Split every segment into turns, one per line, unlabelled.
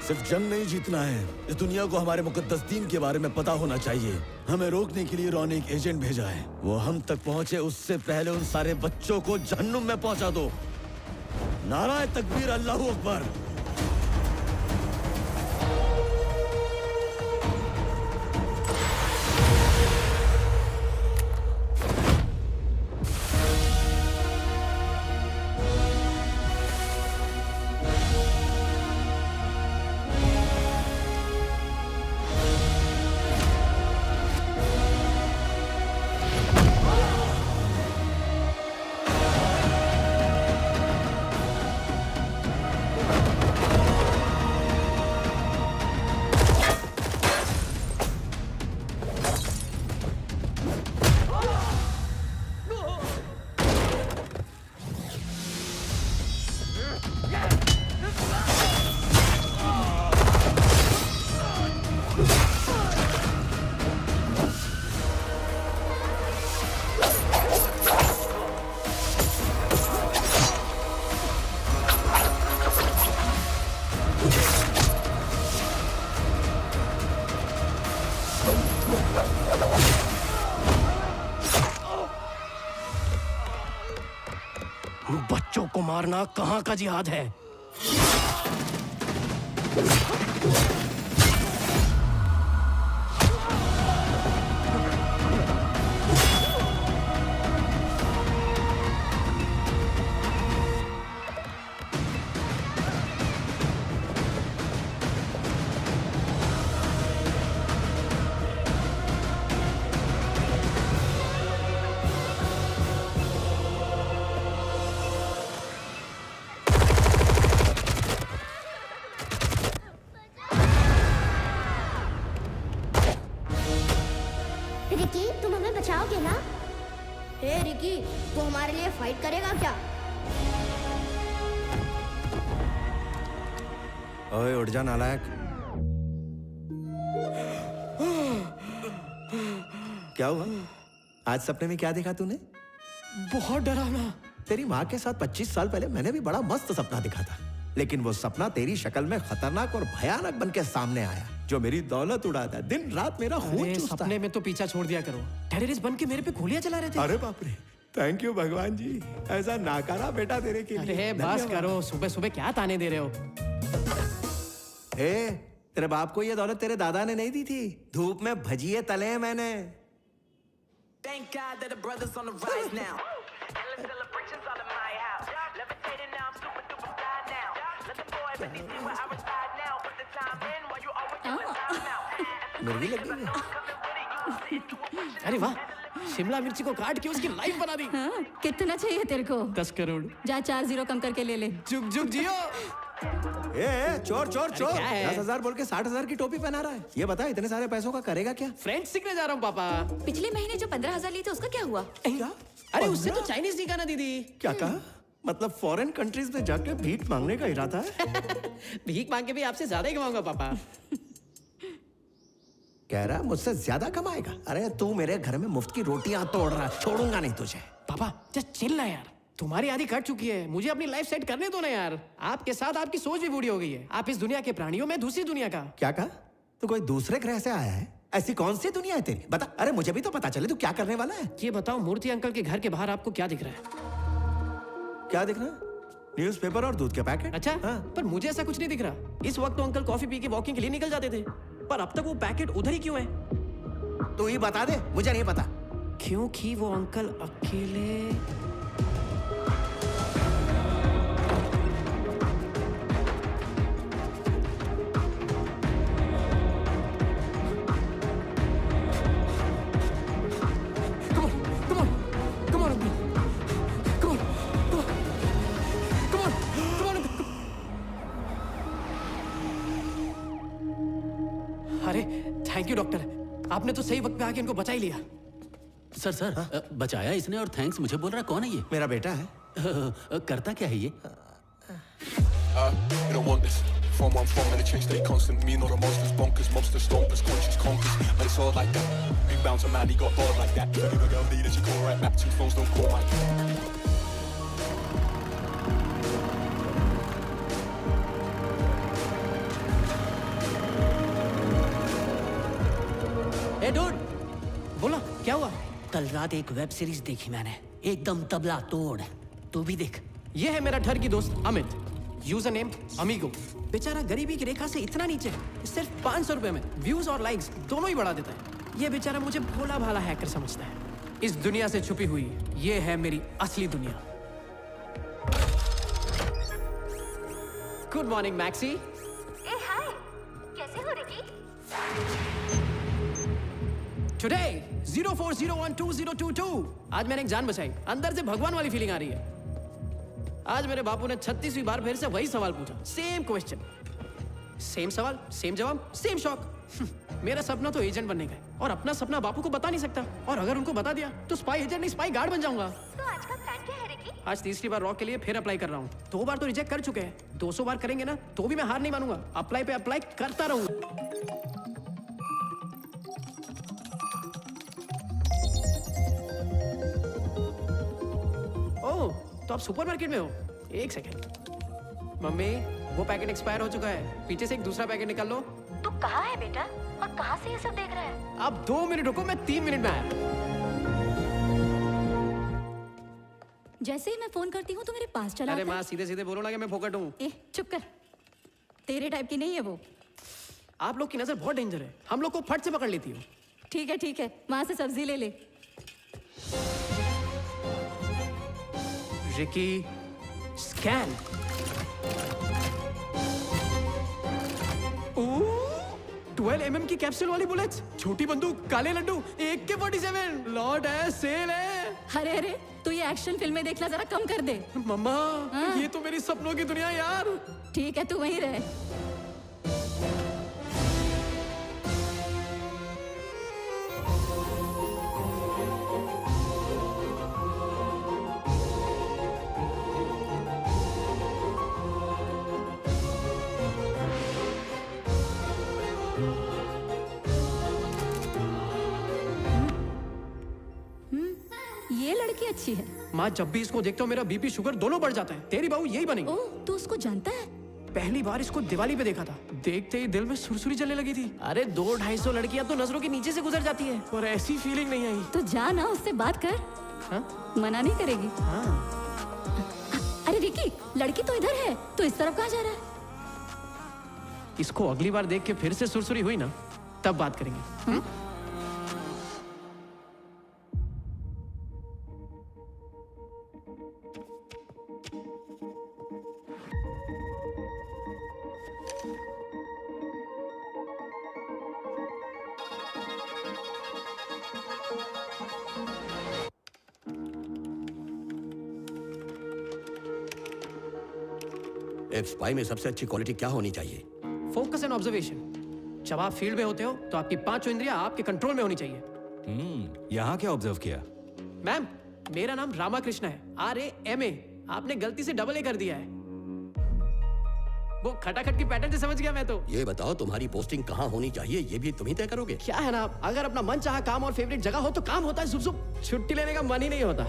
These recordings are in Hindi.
सिर्फ जंग नहीं जीतना है, इस दुनिया को हमारे मुकद्दस दीन के बारे में पता होना चाहिए। हमें रोकने के लिए रॉन एक एजेंट भेजा है। वो हम तक पहुंचे उससे पहले उन सारे बच्चों को जहन्नुम में पहुंचा दो। नाराए तकबीर, अल्लाहू अकबर।
बच्चों को मारना कहाँ का जिहाद है?
रिकी, तुम हमें बचाओगे ना? हे रिकी, तू हमारे लिए फाइट करेगा क्या?
ओए उठ जा नालायक। क्या हुआ? आज सपने में क्या देखा तूने?
बहुत डरावना।
तेरी माँ के साथ 25 साल पहले मैंने भी बड़ा मस्त सपना देखा था, लेकिन वो सपना तेरी शक्ल में खतरनाक और भयानक बन के सामने आया, जो मेरी दौलत उड़ाता है, दिन रात मेरा खून चूसता
सपने
है।
में तो पीछा छोड़ दिया करो। टेररिस्ट बन के मेरे पे गोलियां चला रहे थे।
अरे बाप रे, थैंक यू भगवान जी, ऐसा नाकारा बेटा तेरे के लिए।
अरे बस करो, सुबह सुबह क्या ताने दे रहे हो?
हे, तेरे बाप को ये दौलत तेरे दादा ने नहीं दी थी, धूप में भजिए तले हैं मैंने।
Thank God that the brothers on the rise now. Endless celebrations all in my house. Levitating now, I'm super duper fly now. Let the boy let me see where I reside now. Put the time in while you always in the time out.
मुर्गी लग गई है।
अरे वाह, शिमला मिर्ची को काट के उसकी लाइफ बना दी।
हाँ, कितना चाहिए तेरे को?
10 करोड़।
जा 4 0 कम करके ले ले।
जुग जुग जियो।
चोर चोर चोर,
क्या है?
10,000 बोल के 60,000 की टोपी पहना रहा है। ये बता इतने सारे पैसों का करेगा क्या?
फ्रेंच सीखने जा रहा हूँ पापा।
पिछले महीने जो 15,000 लिए थे उसका क्या हुआ?
क्या?
अरे उससे तो चाइनीज सीखा ना दीदी।
क्या कहा? मतलब फॉरेन कंट्रीज में जाके भीख मांगने का इरादा है?
भीख मांग के भी आपसे ज्यादा ही कमाऊंगा पापा।
कह रहा मुझसे ज्यादा कमाएगा? अरे तू मेरे घर में मुफ्त की रोटियां तोड़ रहा, छोड़ूंगा नहीं तुझे।
पापा जस्ट चिल ना यार, तुम्हारी आधी कट चुकी है, मुझे अपनी लाइफ सेट करने दो ना यार। आपके साथ आपकी सोच भी बूढ़ी हो गई है। आप इस दुनिया के प्राणियों में दूसरी दुनिया का।
क्या कहा? तू कोई दूसरे ग्रह से आया है? ऐसी कौन सी दुनिया है तेरी? बता, अरे मुझे भी तो पता चले तू क्या करने वाला है।
ये बताओ, मूर्ति अंकल के घर के बाहर आपको क्या दिख रहा है?
क्या दिख रहा? न्यूज़पेपर और दूध के पैकेट।
अच्छा
हाँ।
पर मुझे ऐसा कुछ नहीं दिख रहा। इस वक्त तो अंकल कॉफी पी के वॉकिंग के लिए निकल जाते थे, पर अब तक वो पैकेट उधर ही क्यों है?
तू ही बता दे, मुझे नहीं पता।
क्योंकि वो अंकल अकेले। अरे थैंक यू डॉक्टर, आपने तो सही वक्त पे आके इनको बचा ही लिया।
सर बचाया इसने और थैंक्स मुझे बोल रहा। कौन है ये?
मेरा बेटा है।
करता क्या है ये?
You don't want this. From where I'm from, and the change stay constant. Me and all the monsters, bonkers, mobsters, stompers, conscious, conquers. But it's all like that. Big bouncer man, he got bored like that. If I give a girl need it, she call right back. 2 phones don't call my.
A dude,
बोला क्या हुआ?
कल रात एक वेब सीरीज देखी मैंने, एकदम तबला तोड़। तू भी देख।
ये है मेरा ठर की दोस्त अमित, यूजर नेम अमीगो। बेचारा गरीबी की रेखा से इतना नीचे है, सिर्फ 500 रुपए में व्यूज और लाइक्स दोनों ही बढ़ा देता है। ये बेचारा मुझे भोला भाला हैकर समझता है। इस दुनिया से छुपी हुई ये है मेरी असली दुनिया। Good morning Maxi.
ए हाय, कैसे हो रिकी?
टुडे 04012022। आज मैंने एक जान बचाई, अंदर से भगवान वाली फीलिंग आ रही है। आज मेरे बापू ने 36वीं बार फिर से वही सवाल पूछा, सेम क्वेश्चन, सेम सवाल, सेम जवाब, सेम शॉक। मेरा सपना तो एजेंट बनने का है, और अपना सपना बापू को बता नहीं सकता, और अगर उनको बता दिया तो स्पाई एजेंट नहीं स्पाई गार्ड बन जाऊंगा।
तो आज का प्लान क्या है रिकी?
आज तीसरी बार रॉक के लिए फिर अप्लाई कर रहा हूँ। 2 बार तो रिजेक्ट कर चुके हैं, 200 बार करेंगे ना तो भी मैं हार नहीं मानूंगा। अप्लाई पे अप्लाई करता रहूंगा। ओह, तो आप सुपरमार्केट में हो? एक सेकेंड। मम्मी, वो पैकेट एक्सपायर हो चुका है, पीछे से एक दूसरा पैकेट निकाल लो।
तू कहाँ है बेटा, और कहाँ से ये सब देख रहा है?
आप 2 मिनट रुको, मैं 3 मिनट में आया।
जैसे ही मैं फोन करती हूँ तो मेरे पास चला
अरे
आता है।
माँ, सीधे सीधे बोलो ना कि मैं फोकट हूँ।
ए, चुप कर। तेरे टाइप की नहीं है वो।
आप लोग की नजर बहुत डेंजर है, हम लोग को फट से पकड़ लेती हो।
ठीक है, वहां से सब्जी ले ले।
Ricky, scan. 12 mm की कैप्सूल वाली बुलेट्स, छोटी बंदूक, काले लड्डू, AK-47, लॉट है, सेल है।
अरे, तू ये एक्शन फिल्में देखना जरा कम कर दे।
मम्मा,
हाँ।
ये तो मेरी सपनों की दुनिया यार।
ठीक है, तू वहीं रह। ये लड़की अच्छी है।
माँ, जब भी इसको देखता हूँ मेरा बीपी शुगर दोनों बढ़ जाता है। तेरी बहू यही बनेगी।
ओह, तू उसको जानता है?
पहली बार इसको दिवाली पे देखा था, देखते ही दिल में सुरसुरी चलने लगी थी। अरे 200-250 लड़कियां तो नजरों के नीचे से गुजर जाती है, पर ऐसी फीलिंग नहीं आई।
तो जा ना, उससे बात कर।
हाँ?
मना नहीं करेगी।
हाँ।
अरे विकी, लड़की तो इधर है, तो इस तरफ कहाँ जा रहा है?
इसको अगली बार देख के फिर से सुरसुरी हुई ना, तब बात करेंगे। हुँ?
एक स्पाई में सबसे अच्छी क्वालिटी क्या होनी चाहिए?
Focus and observation. जब आप फील्ड में होते हो तो आपकी 5 इंद्रियां आपके कंट्रोल में होनी चाहिए।
यहाँ क्या ऑब्जर्व किया?
मैम, मेरा नाम रामाकृष्ण है, RAMA। आपने गलती से AA कर दिया है। वो खटाखट की पैटर्न से समझ गया मैं तो।
ये बताओ, तुम्हारी पोस्टिंग कहाँ होनी चाहिए, ये भी तुम ही तय करोगे?
क्या है ना, अगर अपना मन चाहा काम और फेवरेट जगह हो तो काम होता है, जुप जुप। छुट्टी लेने का मन ही नहीं होता।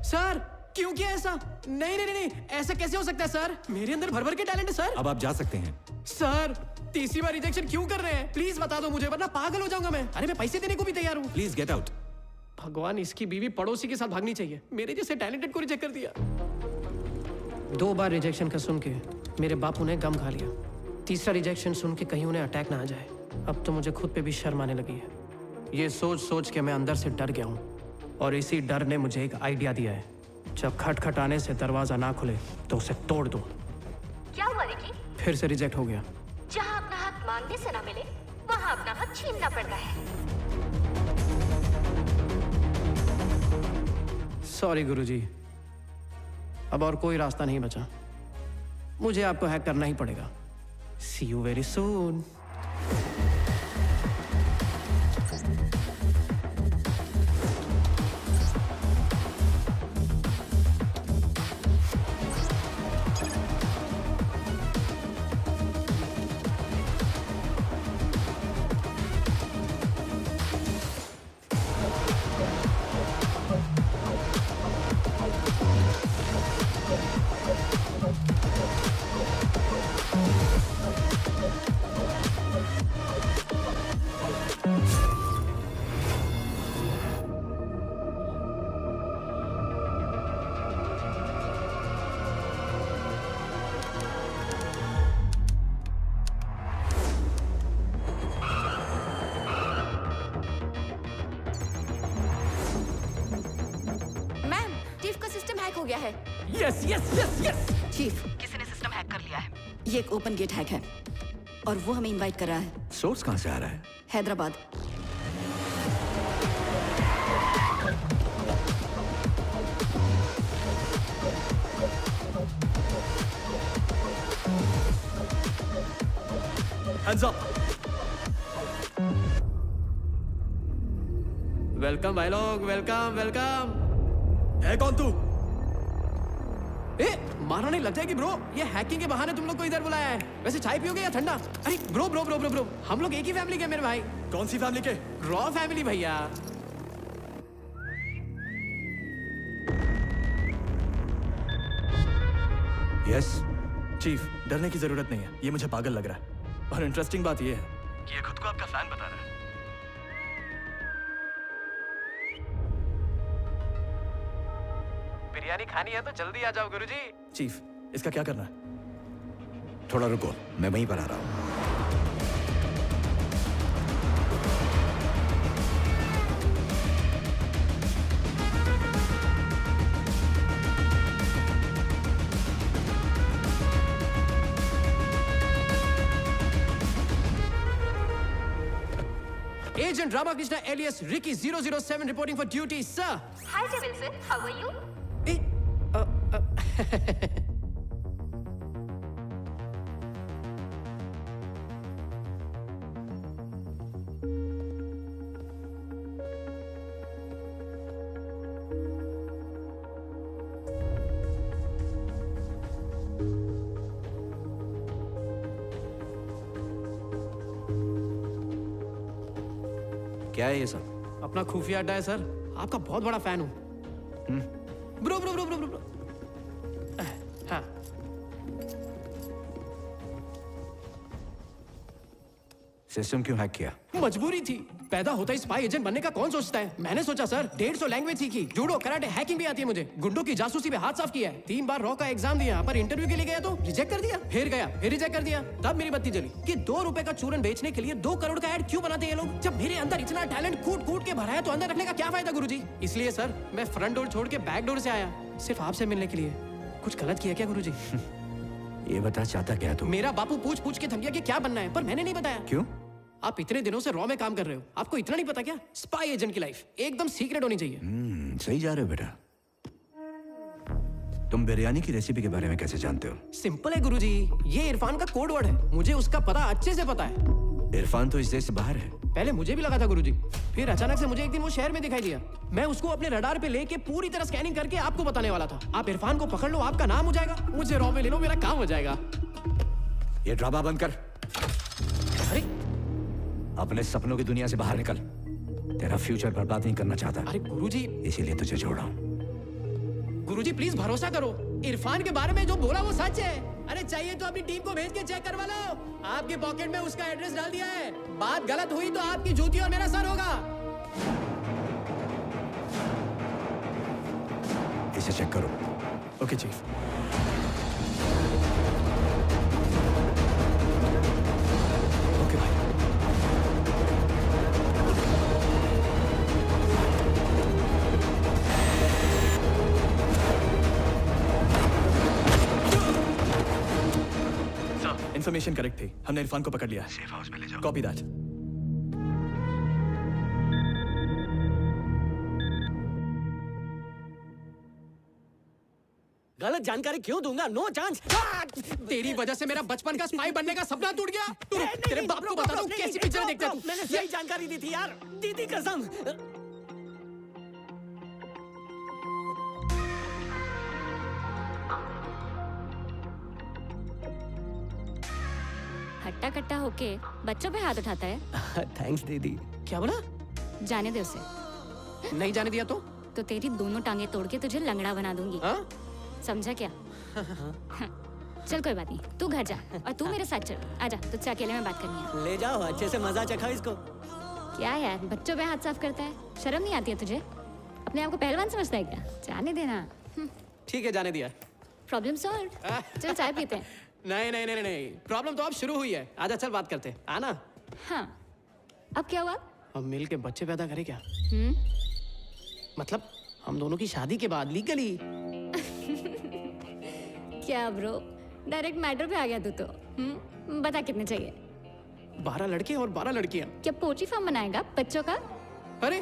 सर, क्यों किया ऐसा? नहीं, ऐसा कैसे हो सकता है सर? मेरे अंदर भर भर के टैलेंट है सर।
अब आप जा सकते हैं।
सर, तीसरी बार रिजेक्शन क्यों कर रहे हैं? प्लीज बता दो मुझे, वरना पागल हो जाऊंगा मैं। अरे मैं पैसे देने को भी तैयार हूँ।
Please get out.
भगवान, इसकी बीवी पड़ोसी के साथ भागनी चाहिए, मेरे जैसे टैलेंटेड को रिजेक्ट कर दिया। 2 बार रिजेक्शन का सुन के मेरे बापू ने गम खा लिया। तीसरा रिजेक्शन सुन के कहीं उन्हें अटैक ना आ जाए। अब तो मुझे खुद पे भी शर्म आने लगी है। ये सोच सोच के मैं अंदर से डर गया हूँ, और इसी डर ने मुझे एक आइडिया दिया है। जब खटखटाने से दरवाजा ना खुले तो उसे तोड़ दो।
क्या हुआ रिकी?
फिर से रिजेक्ट हो गया।
जहाँ अपना हक मांगने से ना मिले, वहाँ अपना हक छीनना पड़ता है।
सॉरी गुरुजी, अब और कोई रास्ता नहीं बचा। मुझे आपको हैक करना ही पड़ेगा। सी यू वेरी सून।
हो गया है।
Yes yes yes yes.
Chief, किसी ने सिस्टम हैक कर लिया है। ये एक ओपन गेट हैक है और वो हमें इनवाइट कर रहा है।
सोर्स कहाँ से आ रहा है?
हैदराबाद।
Hands up.
वेलकम भाई लोग, वेलकम वेलकम।
है कौन तू?
ए, मारना नहीं लग जाएगी ब्रो। ये हैकिंग के बहाने तुम लोग को इधर बुलाया है। वैसे चाय पियोगे या ठंडा? अरे bro bro bro bro bro, हम लोग एक ही फैमिली के मेरे भाई।
कौन सी फैमिली के?
रॉ फैमिली भैया।
यस चीफ, डरने की जरूरत नहीं है। ये मुझे पागल लग रहा है। और इंटरेस्टिंग बात ये है कि ये खुद को आपका फैन बता रहा है।
बिरयानी खानी है तो जल्दी आ जाओ गुरुजी।
चीफ, इसका क्या करना है?
थोड़ा रुको, मैं वहीं पर आ रहा हूँ।
Agent Ramakrishna alias Ricky 007 reporting for duty, sir.
Hi, Wilson. How are you?
क्या है ये सब?
अपना खुफिया अड्डा है सर। आपका बहुत बड़ा फैन हूं। Bro bro bro bro bro bro. हाँ।
सिस्टम क्यों हैक किया?
मजबूरी थी। पैदा होता ही स्पाई एजेंट बनने का कौन सोचता है? मैंने सोचा सर, 150 लैंग्वेज सीखी, जूडो, कराटे, हैकिंग भी आती है मुझे। गुंडों की जासूसी पे हाथ साफ किया है। 3 बार रॉ का एग्जाम दिया, पर इंटरव्यू के लिए गया तो रिजेक्ट कर दिया। फिर गया, फिर रिजेक्ट कर दिया। तब मेरी बत्ती जली कि 2 रुपए का चूरन बेचने के लिए 2 करोड़ का ऐड क्यों बनाते हैं लोग? जब मेरे अंदर इतना टैलेंट कूट कूट के भरा है तो अंदर रखने का क्या फायदा गुरुजी? इसलिए सर, मैं फ्रंट डोर छोड़ के बैक डोर से आया, सिर्फ आपसे मिलने के लिए। कुछ गलत किया क्या गुरुजी?
ये बता चाहता क्या तू?
मेरा बापू पूछ पूछ के थक गया कि क्या बनना है, पर मैंने नहीं बताया।
क्यों?
आप इतने दिनों से रॉ में काम कर रहे हो, आपको इतना नहीं पता क्या? स्पाई एजेंट की लाइफ एकदम सीक्रेट होनी चाहिए।
सही जा रहे हो बेटा। तुम बिरयानी की रेसिपी के बारे में कैसे जानते हो?
सिंपल है गुरुजी, ये इरफान का कोड वर्ड है। मुझे उसका पता अच्छे से पता है।
इरफान तो इस देश से बाहर है।
पहले मुझे भी लगा था गुरुजी, फिर अचानक से मुझे एक दिन वो शहर में दिखाई दिया। मैं उसको अपने रडार पे लेके पूरी तरह स्कैनिंग करके आपको बताने वाला था। आप इरफान को पकड़ लो, आपका नाम हो जाएगा। मुझे रॉ में ले लो, मेरा काम हो जाएगा।
ये ड्रामा बंद कर।
अरे
अपने सपनों की दुनिया से बाहर निकल। तेरा फ्यूचर बर्बाद नहीं करना चाहता।
अरे गुरुजी,
इसीलिए तुझे छोड़ा हूं।
गुरुजी प्लीज भरोसा करो, इरफान के बारे में जो बोला वो सच है। अरे चाहिए तो अपनी टीम को भेज के चेक करवा लो। आपके पॉकेट में उसका एड्रेस डाल दिया है। बात गलत हुई तो आपकी जूती और मेरा सर होगा।
इसे चेक करो।
Okay chief. ओके भाई। इन्फॉर्मेशन करेक्ट थी, हमने इरफान को पकड़ लिया।
सेफ हाउस में ले जाओ।
Copy that.
गलत जानकारी क्यों दूंगा? No chance.
तेरी वजह से मेरा बचपन का स्पाई बनने का सपना टूट गया। तेरे बाप को बता दूं कैसी पिक्चर देखता तू?
मैंने सही जानकारी दी थी यार, दी थी कसम।
हट्टा कट्टा होके बच्चों पे हाथ उठाता है।
थैंक्स दीदी।
क्या बोला?
जाने दे उसे।
नहीं जाने दिया तो
तेरी दोनों टांगे तोड़ के तुझे लंगड़ा बना दूंगी।
हाँ?
समझा क्या? चल कोई बात नहीं, तू घर जा और तू मेरे साथ चल। आजा, तुझसे अकेले में बात करनी है।
ले जाओ, अच्छे से मजा चखा इसको।
क्या यार, बच्चों पे हाथ साफ करता है? शर्म नहीं आती है तुझे? अपने आप को पहलवान समझता है क्या? जाने देना।
ठीक है, जाने दिया।
Problem solve. चल चाय पीते हैं।
नहीं नहीं नहीं नहीं, प्रॉब्लम तो अब शुरू हुई है। आजा चल बात करते हैं, आना।
हाँ, अब क्या हुआ?
हम मिल के बच्चे पैदा करें क्या? मतलब हम दोनों की शादी के बाद लीगली।
क्या ब्रो, डायरेक्ट मैटर पे आ गया तू तो। बता कितने चाहिए?
12 लड़के और 12 लड़कियां।
क्या पोल्ट्री फार्म बनाएगा बच्चों का?
अरे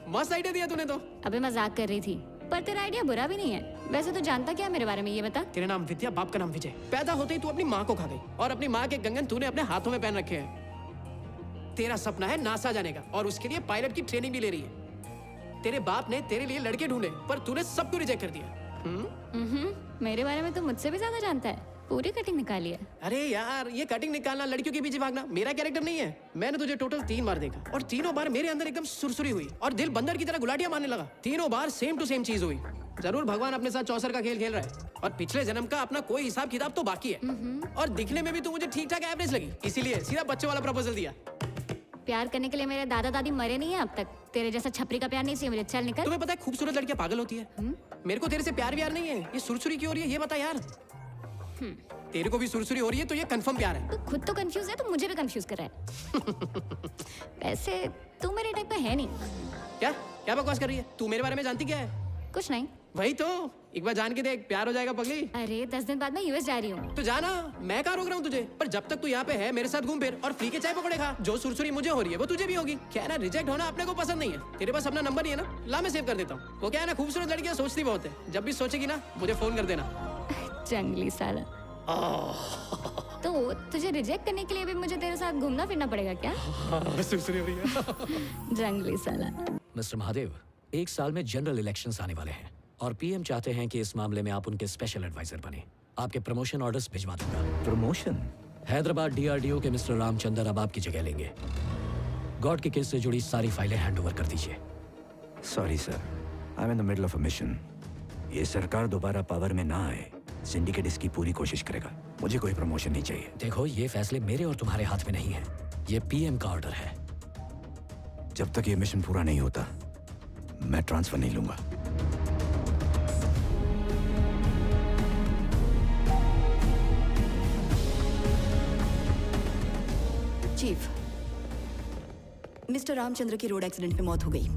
मस्त आइडिया दिया तूने तो।
अबे मजाक कर रही थी, पर तेरा आइडिया बुरा भी नहीं है। वैसे तो जानता क्या मेरे बारे में, ये बता।
तेरा नाम विद्या, बाप का नाम विजय। पैदा होते ही तू अपनी माँ को खा गई और अपनी माँ के कंगन तूने अपने हाथों में पहन रखे हैं। तेरा सपना है नासा जाने का और उसके लिए पायलट की ट्रेनिंग भी ले रही है। तेरे बाप ने तेरे लिए लड़के ढूंढे पर तूने सबको रिजेक्ट कर दिया।
मेरे बारे में तो मुझसे भी ज्यादा जानता है। पूरी कटिंग निकाली है।
अरे यार, ये कटिंग निकालना, लड़कियों के पीछे भागना मेरा कैरेक्टर नहीं है। मैंने तुझे टोटल 3 बार देखा और तीनों बार मेरे अंदर एकदम सुरसुरी हुई और दिल बंदर की तरह गुलाटियां मारने लगा। तीनों बार सेम टू सेम चीज हुई। जरूर भगवान अपने साथ चौसर का खेल खेल रहा है और पिछले जन्म का अपना कोई हिसाब किताब तो बाकी है। और दिखने में भी तू मुझे ठीक ठाक एवरेज लगी, इसीलिए सीधा बच्चों वाला प्रपोजल दिया।
प्यार करने के लिए मेरे दादा दादी मरे नहीं है अब तक। तेरे जैसा छपरी का प्यार नहीं चाहिए मुझे। चल निकल।
तुम्हें पता है खूबसूरत लड़कियां पागल होती है। मेरे को तेरे से प्यार व्यार नहीं है, ये सुरसुरी क्यों हो रही है ये बता यार। तेरे को भी सुरसुरी हो रही है तो ये कंफर्म प्यार है।
तू खुद तो कंफ्यूज है तो मुझे भी कंफ्यूज कर रहा है। वैसे तू मेरे टाइप का है नहीं।
क्या क्या बकवास कर रही है तू? मेरे बारे में जानती क्या है?
कुछ नहीं।
वही तो, एक बार जान के देख, प्यार हो जाएगा पगली।
अरे 10 दिन बाद मैं यूएस जा रही हूँ।
तो जाना, मैं कहाँ रोक रहा हूँ तुझे। पर जब तक तू यहाँ पे है मेरे साथ घूम फिर और फ्री के चाय पकौड़े खा। जो सुरसुरी मुझे हो रही है वो तुझे भी होगी। क्या है ना, रिजेक्ट होना अपने को पसंद नहीं है। तेरे पास अपना नंबर नहीं है ना, ला मैं सेव कर देता हूँ। वो क्या है ना, खूबसूरत लड़कियाँ सोचती बहुत है। जब भी सोचेगी ना मुझे फोन कर देना।
जंगली साला। तो तुझे रिजेक्ट करने के लिए भी मुझे तेरे साथ घूमना फिरना पड़ेगा क्या?
सुरसुरी हो रही है।
जंगली साला।
मिस्टर महादेव, 1 साल में जनरल इलेक्शंस आने वाले हैं और पीएम चाहते हैं कि इस मामले में आप उनके स्पेशल एडवाइजर बने। आपके प्रमोशन ऑर्डर्स भिजवा दूंगा।
प्रमोशन?
हैदराबाद डीआरडीओ के मिस्टर रामचंद्र अब आपकी जगह लेंगे। गॉड के केस से जुड़ी सारी फाइलें हैंड ओवर कर दीजिए।
Sorry sir, I am in the middle of a mission. ये सरकार दोबारा पावर में ना आए, सिंडिकेट इसकी पूरी कोशिश करेगा। मुझे कोई प्रमोशन नहीं चाहिए।
देखो, ये फैसले मेरे और तुम्हारे हाथ में नहीं है, ये पीएम का ऑर्डर है।
जब तक ये मिशन पूरा नहीं होता मैं ट्रांसफर नहीं लूंगा।
चीफ, मिस्टर रामचंद्र की रोड एक्सीडेंट में मौत हो गई।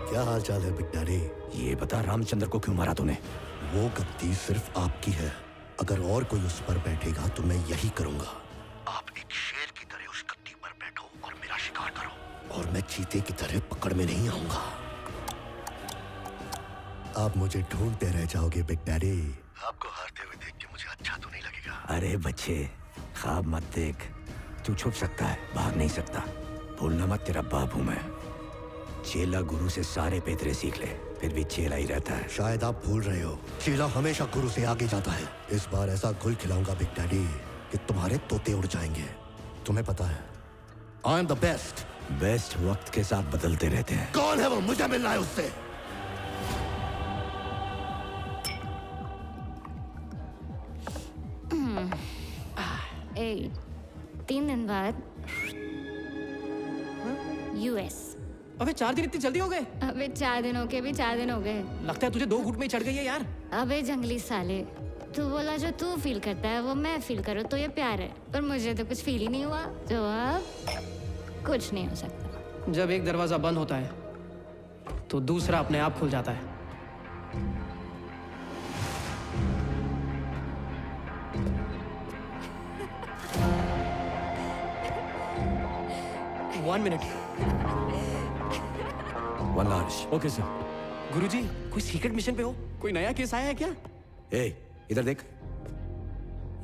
क्या हाल चाल है बिग डैडी?
ये बता, रामचंद्र को क्यों मारा तूने?
वो गद्दी सिर्फ आपकी है। अगर और कोई उस पर बैठेगा तो मैं यही करूंगा। आप एक शेर की तरह उस गद्दी पर बैठो और मेरा शिकार करो, और मैं चीते की तरह पकड़ में नहीं आऊंगा। आप मुझे ढूंढते रह जाओगे बिग डैडी। आपको हारते हुए देख के मुझे अच्छा तो नहीं लगेगा।
अरे बच्चे, ख्वाब मत देख। तू छुप सकता है, भाग नहीं सकता। भूलना मत, तेरा बाप हूं मैं। चेला गुरु से सारे पेतरे सीख ले, फिर भी चेला ही रहता है।
शायद आप भूल रहे हो, चेला हमेशा गुरु से आगे जाता है। इस बार ऐसा गुल खिलाऊंगा बिग डैडी कि तुम्हारे तोते उड़ जाएंगे। तुम्हें पता है, I am the best.
Best वक्त के साथ बदलते रहते हैं।
कौन है वो? मुझे मिलना है उससे।
ए, 3 दिन बाद यूएस।
अबे 4 दिन इतनी जल्दी हो गए?
अबे 4 दिन हो के भी 4 दिन हो गए।
लगता है तुझे 2 घूंट में ही चढ़ गई है यार।
अबे जंगली साले, तू बोला जो तू फील करता है वो मैं फील करूँ तो ये प्यार है, पर मुझे तो कुछ फील ही नहीं हुआ। तो अब कुछ नहीं हो सकता।
जब एक दरवाजा बंद होता है तो दूसरा अपने आप खुल जाता है। One minute.
One large.
Okay sir.
Guruji, कोई सीक्रेट मिशन पे हो? कोई नया केस आया है क्या?
ए, इधर देख।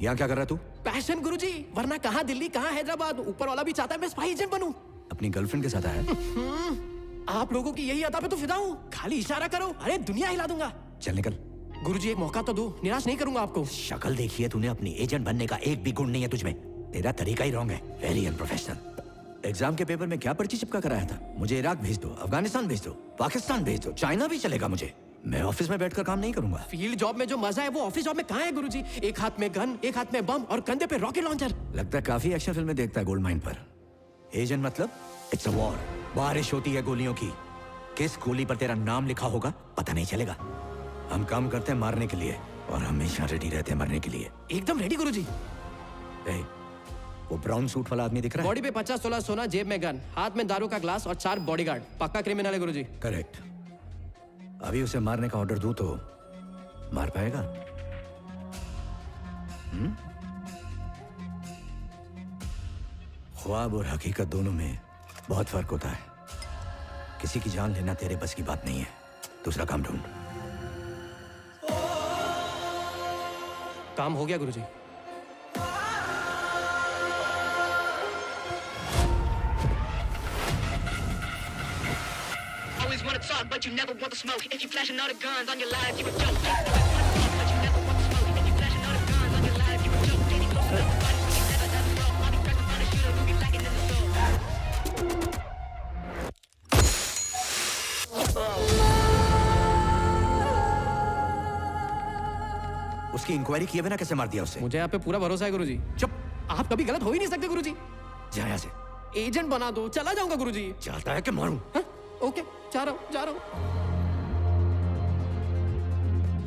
यहाँ क्या कर रहा है तू?
पैशन गुरुजी, वरना कहाँ दिल्ली कहाँ हैदराबाद। ऊपर वाला भी चाहता है मैं स्पाई एजेंट बनूं।
अपनी गर्लफ्रेंड के साथ आया है?
आप लोगों की यही अदा पे तो फिदा हूँ। खाली इशारा करो, अरे दुनिया हिला दूंगा।
चल निकल।
गुरुजी एक मौका तो दो, निराश नहीं करूंगा आपको।
शक्ल देखी है तूने? अपनी एजेंट बनने का एक भी गुण नहीं है तुझमें। तेरा तरीका ही रॉन्ग है, वेरी अनप्रोफेशनल। एग्जाम के पेपर में क्या पर्ची चिपका कराया था? मुझे इराक भेज दो, अफगानिस्तान भेज दो, पाकिस्तान भेज दो, चाइना भी चलेगा मुझे। मैं ऑफिस में बैठकर काम नहीं करूंगा।
फील्ड जॉब में जो मजा है वो ऑफिस जॉब में कहाँ है गुरुजी? एक हाथ में गन, एक हाथ में बम और कंधे पे रॉकेट लॉन्चर।
लगता है काफी एक्शन फिल्में देखता है गोल्ड माइन पर। एजेंट मतलब इट्स अ वॉर। बारिश होती है गोलियों की। किस गोली पर तेरा नाम लिखा होगा पता नहीं चलेगा। हम काम करते हैं मारने के लिए और हमेशा रेडी रहते हैं मरने के लिए।
एकदम रेडी गुरुजी।
वो ब्राउन सूट वाला आदमी दिख रहा है?
बॉडी पे 50 तोला सोना, जेब में गन, हाथ में दारू का ग्लास और 4 बॉडीगार्ड। पक्का क्रिमिनल है गुरुजी।
करेक्ट। अभी उसे मारने का ऑर्डर दूं तो मार पाएगा? ख्वाब और हकीकत दोनों में बहुत फर्क होता है। किसी की जान लेना तेरे बस की बात नहीं है। दूसरा काम ढूंढ।
काम हो गया गुरुजी।
Always wanna talk, but you never want the smoke. If you flashing all the guns on your life, you a joke. But you never want the smoke. If you flashing all the guns on your life, you a joke. Any close to nobody, you never done wrong. I'll be pressing on the shooter who be lacking in the soul.
उसकी इंक्वायरी किए बिना कैसे मार दिया उसे?
मुझे आप पे पूरा भरोसा है गुरुजी।
चुप।
आप कभी गलत हो ही नहीं सकते गुरुजी।
जा यहाँ से।
एजेंट बना दो, चला जाऊंगा गुरुजी।
चाहता है कि मारूं?
ओके, जा रहा हूँ।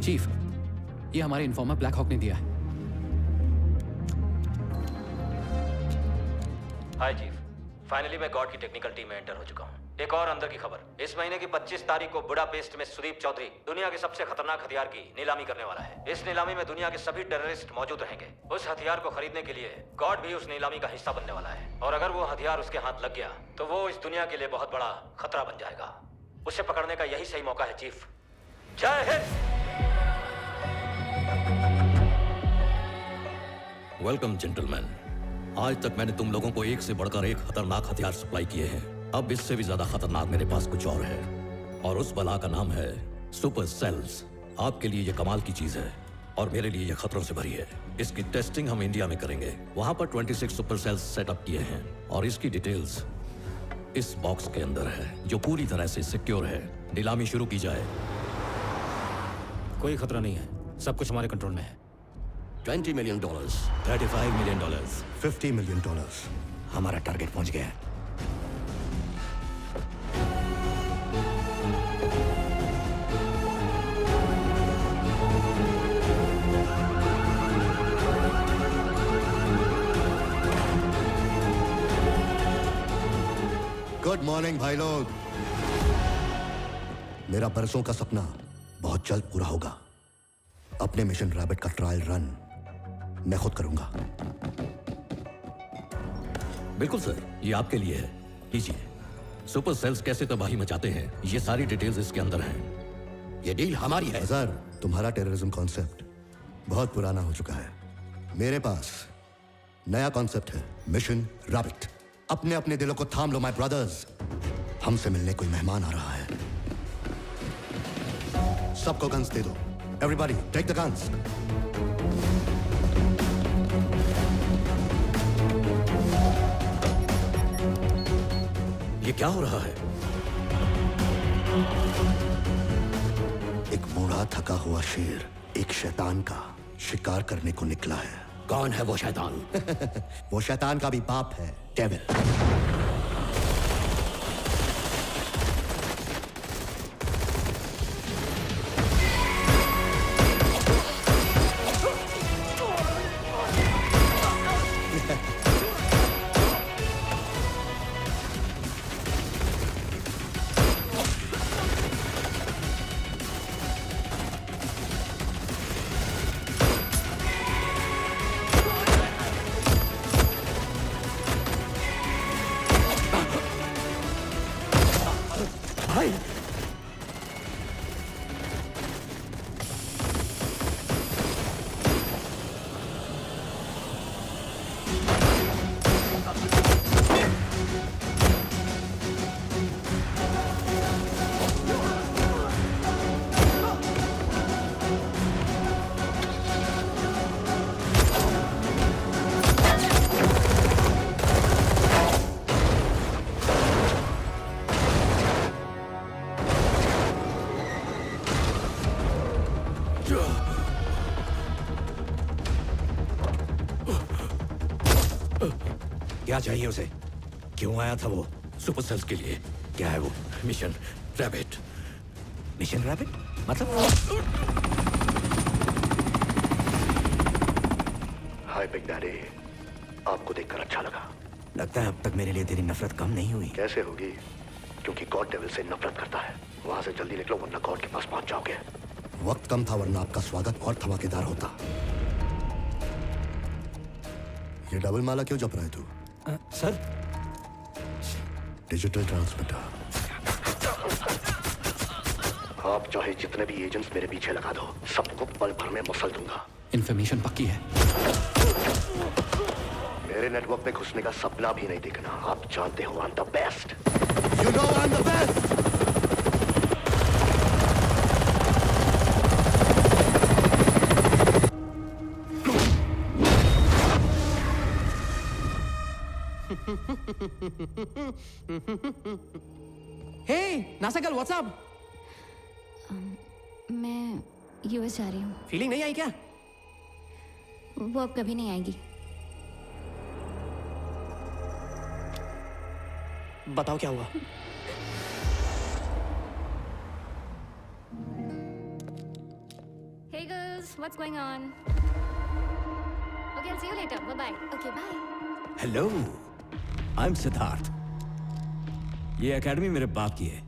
चीफ, ये हमारे इन्फॉर्मर ब्लैक हॉक ने दिया है।
हाय चीफ, फाइनली मैं गॉड की टेक्निकल टीम में एंटर हो चुका हूँ। एक और अंदर की खबर, इस महीने की 25 तारीख को बुडापेस्ट में सुदीप चौधरी दुनिया के सबसे खतरनाक हथियार की नीलामी करने वाला है। इस नीलामी में दुनिया के सभी टेररिस्ट मौजूद रहेंगे। उस हथियार को खरीदने के लिए गॉड भी उस नीलामी का हिस्सा बनने वाला है, और अगर वो हथियार उसके हाथ लग गया तो वो इस दुनिया के लिए बहुत बड़ा खतरा बन जाएगा। उसे पकड़ने का यही सही मौका है चीफ। जय हिंद।
Welcome gentleman. आज तक मैंने तुम लोगों को एक से बढ़कर एक खतरनाक हथियार सप्लाई किए हैं। अब इससे भी ज्यादा खतरनाक मेरे पास कुछ और है, और उस बला का नाम है सुपर सेल्स। आपके लिए ये कमाल की चीज है और मेरे लिए ये खतरों से भरी है। इसकी टेस्टिंग हम इंडिया में करेंगे। वहां पर 26 सुपर सेल्स सेटअप किए हैं, और इसकी डिटेल्स इस बॉक्स के अंदर है, जो पूरी तरह से सिक्योर है। नीलामी शुरू की जाए।
कोई खतरा नहीं है, सब कुछ हमारे कंट्रोल में है।
$20 मिलियन,
$35 मिलियन,
$50 मिलियन।
हमारा टारगेट पहुंच गया है।
गुड मॉर्निंग भाई लोग। मेरा बरसों का सपना बहुत जल्द पूरा होगा। अपने मिशन रैबिट का ट्रायल रन मैं खुद करूंगा।
बिल्कुल सर, ये आपके लिए है। लीजिए। सुपर सेल्स कैसे तबाही मचाते हैं, ये सारी डिटेल्स इसके अंदर हैं। ये डील हमारी है।
सर, तुम्हारा टेररिज्म कॉन्सेप्ट बहुत पुराना हो चुका है। मेरे पास नया कॉन्सेप्ट है, मिशन रैबिट। अपने अपने दिलों को थाम लो माय ब्रदर्स। हमसे मिलने कोई मेहमान आ रहा है। सबको गन्स दे दो। Everybody take the guns.
ये क्या हो रहा है?
एक बूढ़ा थका हुआ शेर एक शैतान का शिकार करने को निकला है।
कौन है वो शैतान?
वो शैतान का भी बाप है, डेविल।
क्या चाहिए उसे? क्यों आया था वो?
सुपर सेल्स के लिए।
क्या है वो?
Mission rabbit.
मिशन रैबिट मतलब?
हाय बिग डैडी, आपको देखकर अच्छा लगा।
लगता है अब तक मेरे लिए तेरी नफरत कम नहीं हुई।
कैसे होगी? क्योंकि गॉड डेविल से नफरत करता है। वहां से जल्दी निकलो वरना गॉड के पास पहुंच जाओगे। वक्त कम था वरना आपका स्वागत और धमाकेदार होता। ये डबल माला क्यों जप रहा है तू?
Sir,
digital transmitter. आप चाहे जितने भी एजेंट्स मेरे पीछे लगा दो, सबको पल भर में मसल दूंगा।
इन्फॉर्मेशन पक्की है।
मेरे नेटवर्क पे घुसने का सपना भी नहीं देखना। आप जानते हो I am the best. You know I am the best.
Hey NASA girl, what's up?
मैं यूएस जा रही हूँ।
फीलिंग नहीं आई क्या?
वो अब कभी नहीं आएगी।
बताओ क्या हुआ?
Hey girls, what's going on? Okay, I'll see you later. Bye-bye. Okay, bye.
Hello, I am Siddharth. ये एकेडमी मेरे बाप की है।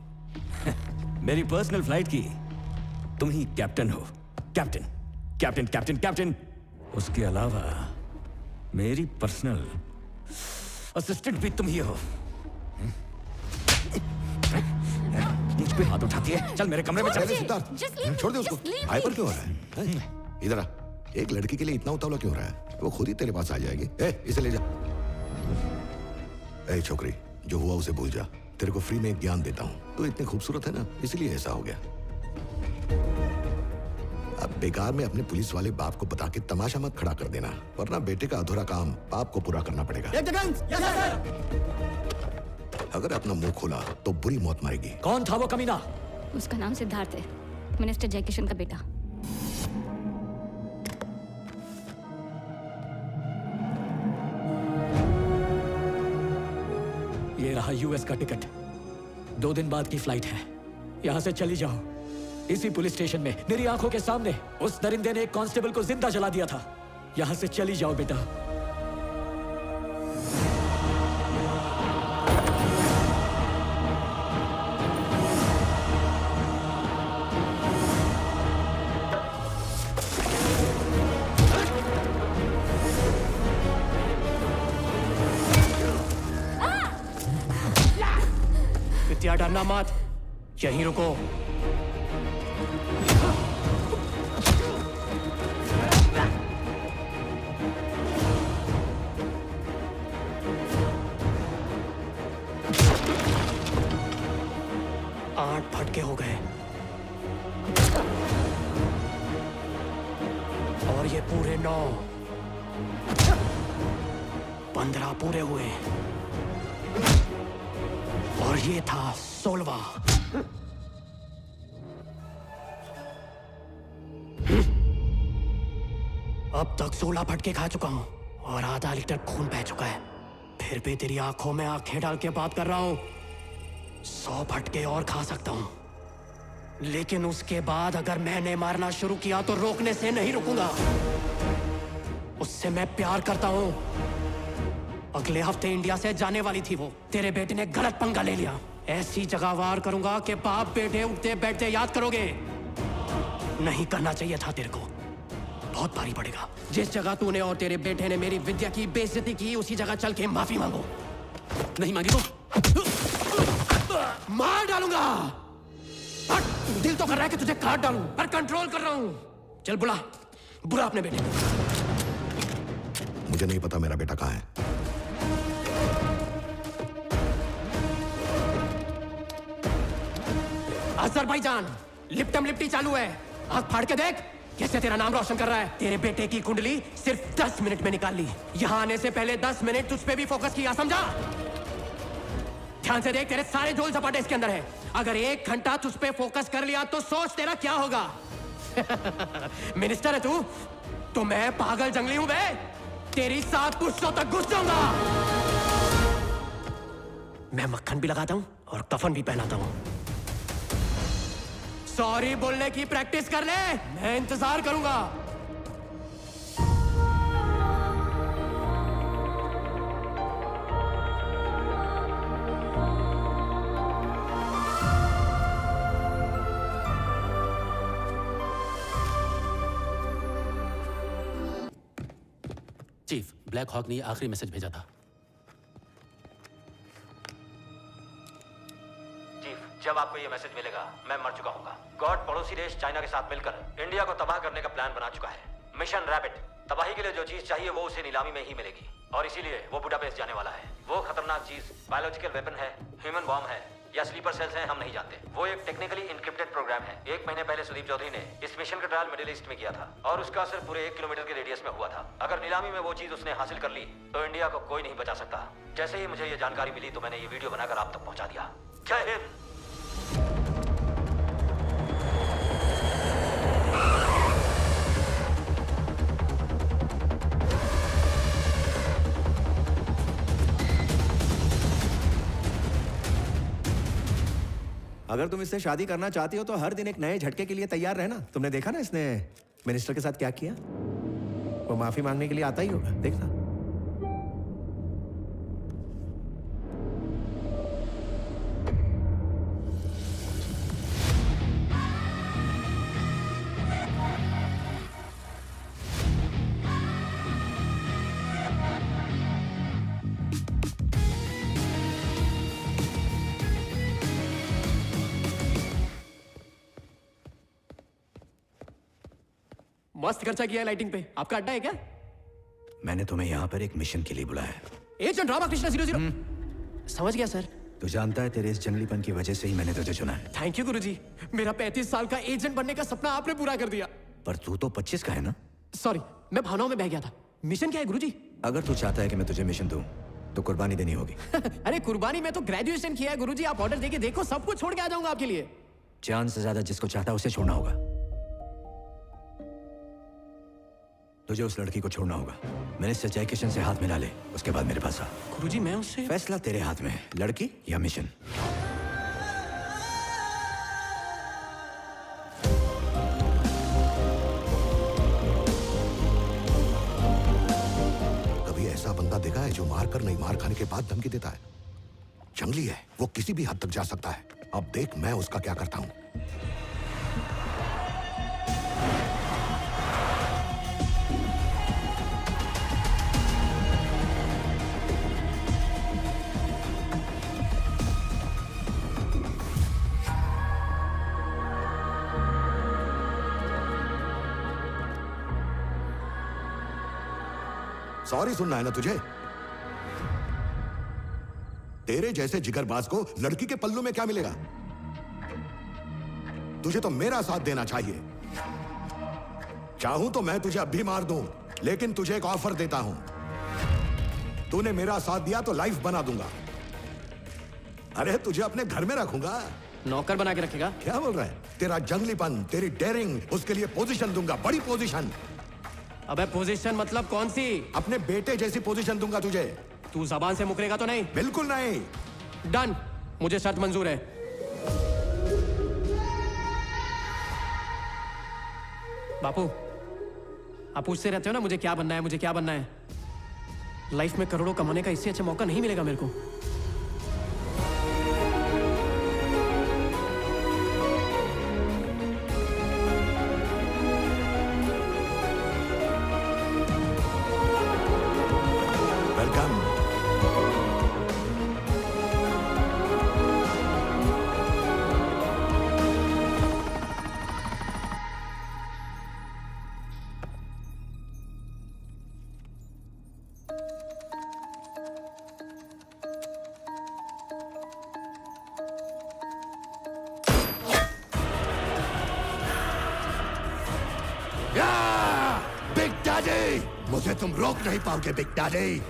मेरी पर्सनल फ्लाइट की तुम ही कैप्टन हो। Captain captain captain captain. उसके अलावा मेरी पर्सनल असिस्टेंट भी तुम ही हो। मुझ पे हाथ उठाती है। चल मेरे कमरे में चल।
सिद्धार्थ, छोड़ दे उसको। हाइपर क्यों हो रहा है? इधर आ। एक लड़की के लिए इतना उतावला क्यों हो रहा है? वो खुद ही तेरे पास आ जाएगी। इसे ले जा। छोकरी, जो हुआ उसे भूल जा। तेरे को फ्री में एक ज्ञान देता हूँ। तू इतनी खूबसूरत है ना, इसलिए ऐसा हो गया। अब बेकार में अपने पुलिस वाले बाप को बता के तमाशा मत खड़ा कर देना, वरना बेटे का अधूरा काम बाप को पूरा करना पड़ेगा। अगर अपना मुंह खोला तो बुरी मौत मरेगी।
कौन था वो कमीना?
उसका नाम सिद्धार्थ है, मिनिस्टर जयकिशन का बेटा।
ये रहा यूएस का टिकट। 2 दिन बाद की फ्लाइट है। यहां से चली जाओ। इसी पुलिस स्टेशन में मेरी आंखों के सामने उस दरिंदे ने एक कांस्टेबल को जिंदा जला दिया था। यहां से चली जाओ बेटा।
विद्या, डरना मत, यहीं रुको। आठ फटके हो गए और ये पूरे 9, 15 पूरे हुए और ये था 16वां। अब तक 16 फटके खा चुका हूं और आधा लीटर खून बह चुका है। फिर भी तेरी आंखों में आंखें डाल के बात कर रहा हूं। 100 फटके और खा सकता हूं, लेकिन उसके बाद अगर मैंने मारना शुरू किया तो रोकने से नहीं रुकूंगा। उससे मैं प्यार करता हूं। अगले हफ्ते इंडिया से जाने वाली थी वो। तेरे बेटे ने गलत पंगा ले लिया। ऐसी जगह वार करूंगा कि बाप बेटे उठते बैठते याद करोगे। नहीं करना चाहिए था तेरे को, बहुत भारी पड़ेगा। जिस जगह तूने और तेरे बेटे ने मेरी विद्या की बेइज्जती की, उसी जगह चल के माफी मांगो।
नहीं मांगी तो
मार डालूंगा। दिल तो कर रहा है कि तुझे काट डालूं, पर कंट्रोल कर रहा हूं। चल बुला अपने बेटे को।
मुझे नहीं पता मेरा बेटा कहाँ है।
अज़रबैजान, लिप्टम लिप्टी चालू है। आंख फाड़ के देख कैसे तेरा नाम रोशन कर रहा है। तेरे बेटे की कुंडली सिर्फ 10 मिनट में निकाल ली। यहां आने से पहले 10 मिनट तुझ पे भी फोकस किया, समझा? ध्यान से देख, तेरे सारे झोल सपाटे इसके अंदर है। अगर 1 घंटा तुझ पे फोकस कर लिया तो सोच तेरा क्या होगा। मिनिस्टर है तू तो मैं पागल जंगली हूं बे। तेरी 7 पुश्तों तक घुस जाऊंगा। मैं मक्खन भी लगाता हूं और कफन भी पहनाता हूं। सॉरी बोलने की प्रैक्टिस कर ले, मैं इंतजार करूंगा।
चीफ, ब्लैक हॉक ने आखिरी मैसेज भेजा था।
चीफ, जब आपको ये मैसेज मिलेगा मैं मर चुका हूँगा। गॉड पड़ोसी देश चाइना के साथ मिलकर इंडिया को तबाह करने का प्लान बना चुका है। Mission rabbit. तबाही के लिए जो चीज चाहिए वो उसे नीलामी में ही मिलेगी और इसीलिए वो बुडापेस्ट जाने वाला है। वो खतरनाक चीज बायोलॉजिकल वेपन है, ह्यूमन बॉम्ब है या स्लीपर सेल्स हैं, हम नहीं जानते। वो एक टेक्निकली इनक्रिप्टेड प्रोग्राम है। 1 महीने पहले सुदीप चौधरी ने इस मिशन का ट्रायल मिडिल ईस्ट में किया था और उसका असर पूरे 1 किलोमीटर के रेडियस में हुआ था। अगर नीलामी में वो चीज उसने हासिल कर ली तो इंडिया को कोई नहीं बचा सकता। जैसे ही मुझे ये जानकारी मिली तो मैंने ये वीडियो बनाकर आप तक पहुंचा दिया। जय हिंद।
अगर तुम इससे शादी करना चाहती हो तो हर दिन एक नए झटके के लिए तैयार रहना। तुमने देखा ना इसने मिनिस्टर के साथ क्या किया? वो माफी मांगने के लिए आता ही होगा, देखना।
मस्त खर्चा किया है लाइटिंग पे। आपका अड्डा है क्या?
मैंने तुम्हें यहाँ पर एक मिशन के लिए बुलाया है।
एजेंट रामाकृष्ण 00। समझ गया सर।
तू जानता है तेरे इस जंगलीपन की वजह से ही मैंने तुझे चुना है।
थैंक यू गुरुजी। मेरा 35 साल का एजेंट बनने का सपना आपने पूरा कर दिया।
पर तू तो 25 का है ना?
सॉरी, मैं भावनाओं में बह गया था। मिशन क्या है गुरुजी?
अगर तू चाहता है कि मैं तुझे मिशन दूं तो कुर्बानी देनी होगी।
अरे कुर्बानी में तो ग्रेजुएशन किया है गुरुजी। आप ऑर्डर देके देखो, सब कुछ छोड़ के आ जाऊंगा आपके लिए।
जान से ज्यादा जिसको चाहता है उसे छोड़ना होगा। तुझे उस लड़की को छोड़ना होगा। मिनिस्टर जयकिशन से हाथ मिला ले, उसके बाद मेरे पास आ।
गुरुजी मैं उससे...
फैसला तेरे हाथ में है, लड़की या मिशन।
कभी ऐसा बंदा देखा है जो मार कर नहीं, मार खाने के बाद धमकी देता है? जंगली है, वो किसी भी हद तक जा सकता है। अब देख मैं उसका क्या करता हूं। सॉरी सुनना है ना तुझे? तेरे जैसे जिगरबाज को लड़की के पल्लू में क्या मिलेगा? तुझे तो मेरा साथ देना चाहिए। चाहूं तो मैं तुझे अब भी मार दूं, लेकिन तुझे एक ऑफर देता हूं। तूने मेरा साथ दिया तो लाइफ बना दूंगा। अरे तुझे अपने घर में रखूंगा।
नौकर बना के रखेगा?
क्या बोल रहा है? तेरा जंगलीपन, तेरी डेयरिंग, उसके लिए पोजीशन दूंगा, बड़ी पोजीशन।
अबे पोजीशन मतलब कौन सी?
अपने बेटे जैसी पोजीशन दूंगा तुझे।
तू जबान से मुकरेगा तो नहीं?
बिल्कुल नहीं।
डन, मुझे शर्त मंजूर है। बापू, आप पूछते रहते हो ना मुझे क्या बनना है, मुझे क्या बनना है। लाइफ में करोड़ों कमाने का इससे अच्छा मौका नहीं मिलेगा मेरे को।
मुझे तुम रोक नहीं पाओगे बिग डैडी।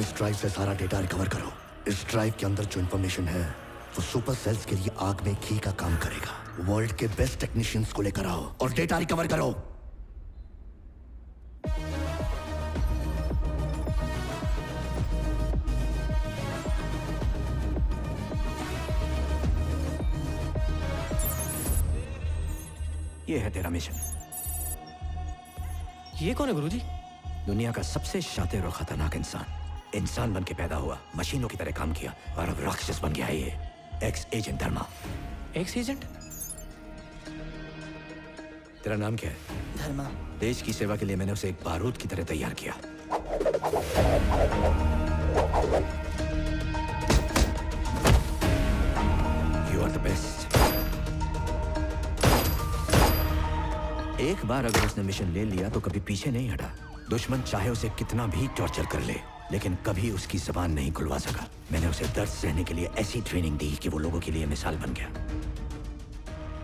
इस ड्राइव से सारा डेटा रिकवर करो। इस ड्राइव के अंदर जो इंफॉर्मेशन है वो सुपर सेल्स के लिए आग में घी का काम करेगा। वर्ल्ड के बेस्ट टेक्नीशियंस को लेकर आओ और डेटा रिकवर करो।
ये है तेरा मिशन।
ये कौन है गुरुजी?
दुनिया का सबसे शातिर और खतरनाक इंसान बन के पैदा हुआ, मशीनों की तरह काम किया और अब राक्षस बन गया है ये। Ex agent Dharma.
Ex agent?
तेरा नाम क्या है?
धर्मा।
देश की सेवा के लिए मैंने उसे एक बारूद की तरह तैयार किया। You are the best. एक बार अगर उसने मिशन ले लिया तो कभी पीछे नहीं हटा। दुश्मन चाहे उसे कितना भी टॉर्चर कर ले, लेकिन कभी उसकी जबान नहीं खुलवा सका। मैंने उसे दर्द सहने के लिए ऐसी ट्रेनिंग दी कि वो लोगों के लिए मिसाल बन गया।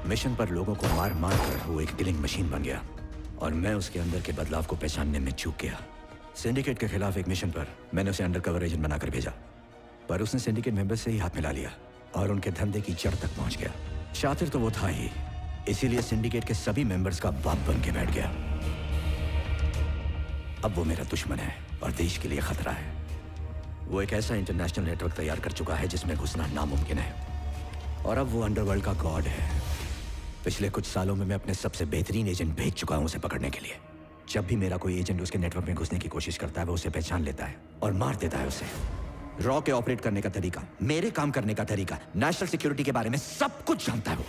मिशन पर लोगों को मार मार कर वो एक किलिंग मशीन बन गया और मैं उसके अंदर के बदलाव को पहचानने में चूक गया। सिंडिकेट के खिलाफ एक मिशन पर मैंने उसे अंडरकवर एजेंट बनाकर भेजा, पर उसने सिंडिकेट मेंबर्स से ही हाथ मिला लिया और उनके धंधे की जड़ तक पहुंच गया। शातिर तो वो था ही, इसीलिए सिंडिकेट के सभी मेंबर्स का बाप बन के बैठ गया। अब वो मेरा दुश्मन है और देश के लिए खतरा है। वो एक ऐसा इंटरनेशनल नेटवर्क तैयार कर चुका है जिसमें घुसना नामुमकिन है, और अब वो अंडरवर्ल्ड का गॉड है। पिछले कुछ सालों में मैं अपने सबसे बेहतरीन एजेंट भेज चुका हूं उसे पकड़ने के लिए। जब भी मेरा कोई एजेंट उसके नेटवर्क में घुसने की कोशिश करता है, वो उसे पहचान लेता है और मार देता है उसे। रॉ के ऑपरेट करने का तरीका, मेरे काम करने का तरीका, नेशनल सिक्योरिटी के बारे में सब कुछ जानता है वो।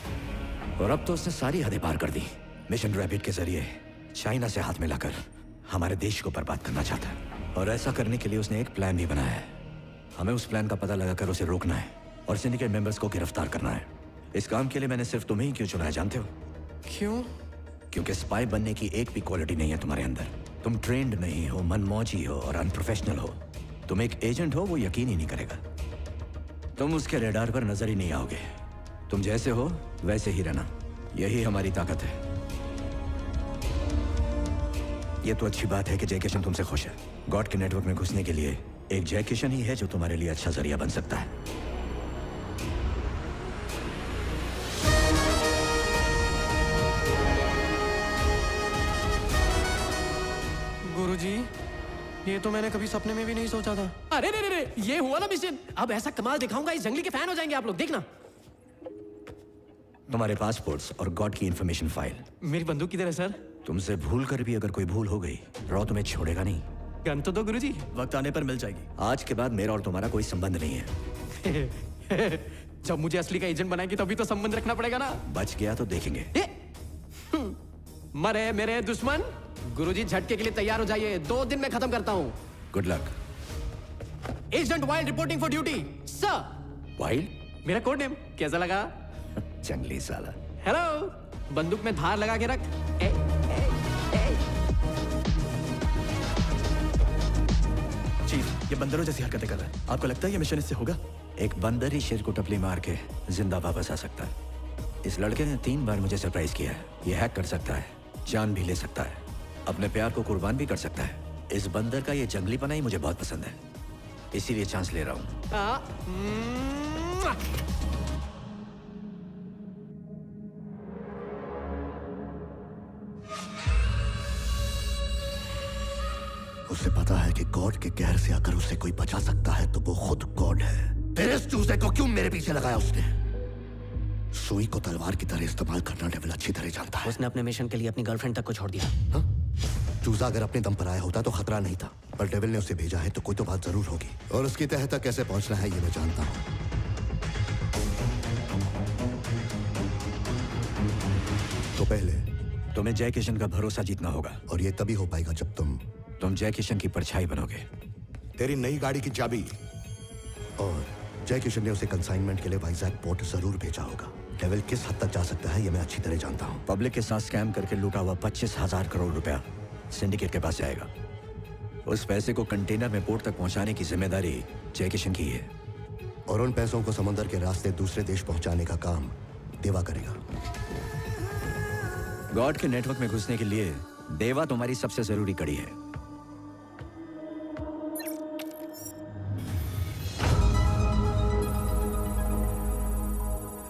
और अब तो उसने सारी हदें पार कर दी। मिशन रैपिड के जरिए चाइना से हाथ मिलाकर हमारे देश को बर्बाद करना चाहता है, और ऐसा करने के लिए उसने एक प्लान भी बनाया है। हमें उस प्लान का पता लगाकर उसे रोकना है और सिंडिकेट मेंबर्स को गिरफ्तार करना है। इस काम के लिए मैंने सिर्फ तुम्हें ही क्यों चुना है जानते हो?
क्यों?
क्योंकि स्पाई बनने की एक भी क्वालिटी नहीं है तुम्हारे अंदर। तुम ट्रेंड नहीं हो, मनमौजी हो और अनप्रोफेशनल हो। तुम एक एजेंट हो, वो यकीन ही नहीं करेगा। तुम उसके रेडार पर नजर ही नहीं आओगे। तुम जैसे हो वैसे ही रहना, यही हमारी ताकत है। ये तो अच्छी बात है कि जय किशन तुमसे खुश है। गॉड के नेटवर्क में घुसने के लिए एक जय किशन ही है जो तुम्हारे लिए अच्छा जरिया बन सकता है।
गुरुजी, ये तो मैंने कभी सपने में भी नहीं सोचा था। अरे रे रे रे, ये हुआ ना मिशन। अब ऐसा कमाल दिखाऊंगा, इस जंगली के फैन हो जाएंगे आप लोग, देखना।
तुम्हारे पासपोर्ट्स और गॉड की इंफॉर्मेशन फाइल।
मेरी बंदूक किधर है सर?
तुमसे भूल कर भी अगर कोई भूल हो गई, रॉ तुम्हें छोड़ेगा नहीं।
गन तो दो गुरुजी।
वक्त आने पर मिल जाएगी।
आज के बाद मेरा और तुम्हारा कोई संबंध नहीं है।
जब मुझे असली का एजेंट बनाएगी तभी तो संबंध रखना पड़ेगा ना।
बच गया तो देखेंगे।
मरे मेरे दुश्मन। गुरुजी, झटके के लिए तैयार हो जाइए, 2 दिन में खत्म करता हूँ।
Good luck.
Agent wild reporting for duty sir.
Wild?
मेरा कोड नेम। कैसा लगा?
जंगली साला।
हेलो, बंदूक में धार लगा के रख।
चीफ, ये बंदरों जैसी हरकतें कर रहा है। आपको लगता है ये मिशन इससे होगा?
एक बंदर ही शेर को टपली मार के जिंदा वापस आ सकता है। इस लड़के ने 3 बार मुझे सरप्राइज किया है। ये हैक कर सकता है, जान भी ले सकता है, अपने प्यार को कुर्बान भी कर सकता है। इस बंदर का ये जंगलीपना ही मुझे बहुत पसंद है, इसीलिए चांस ले रहा हूँ।
उसे पता है कि गॉड के कहर से अगर उसे कोई बचा सकता है तो वो खुद गॉड है। तेरे इस चूजे को क्यों मेरे पीछे लगाया उसने? सुई को तलवार की तरह इस्तेमाल करना डेविल अच्छी तरह जानता है।
उसने अपने मिशन के लिए अपनी गर्लफ्रेंड तक को छोड़ दिया।
हा? चूजा अगर अपने दम पर आया होता तो खतरा नहीं था, पर डेविल ने उसे भेजा है तो कोई तो बात जरूर होगी, और उसकी तह तक कैसे पहुंचना है ये मैं जानता हूँ। तो पहले
तुम्हें जय किशन का भरोसा जीतना होगा,
और ये तभी हो पाएगा जब तुम
जय किशन की परछाई बनोगे।
तेरी नई गाड़ी की चाबी। और जय किशन ने उसे कंसाइनमेंट के लिए वाइजैक पोर्ट जरूर भेजा होगा। डेविल किस हद तक जा सकता है ये मैं अच्छी तरह जानता हूँ।
पब्लिक के साथ स्कैम करके लूटा हुआ 25,000 करोड़ रुपया सिंडिकेट के पास जाएगा। उस पैसे को कंटेनर में पोर्ट तक पहुंचाने की जिम्मेदारी जय किशन की है,
और उन पैसों को समुद्र के रास्ते दूसरे देश पहुंचाने का काम देवा करेगा।
गॉड के नेटवर्क में घुसने के लिए देवा तुम्हारी सबसे जरूरी कड़ी है।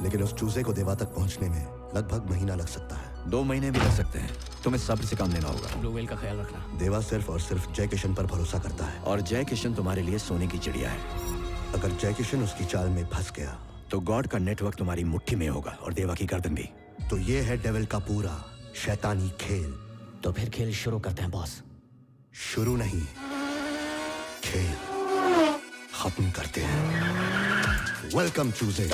लेकिन उस चूजे को देवा तक पहुंचने में लगभग महीना लग सकता है।
2 महीने भी लग सकते हैं। तुम्हें सब्र से काम लेना होगा।
ब्लू व्हेल का ख्याल रखना।
देवा सिर्फ और सिर्फ जय किशन पर भरोसा करता है,
और जय किशन तुम्हारे लिए सोने की चिड़िया है।
अगर जय किशन उसकी चाल में फंस गया
तो गॉड का नेटवर्क तुम्हारी मुट्ठी में होगा और देवा की गर्दन भी।
तो ये है डेविल का पूरा शैतानी खेल।
तो फिर खेल शुरू करते हैं बॉस।
शुरू नहीं, खेल खत्म करते हैं। वेलकम चूजे।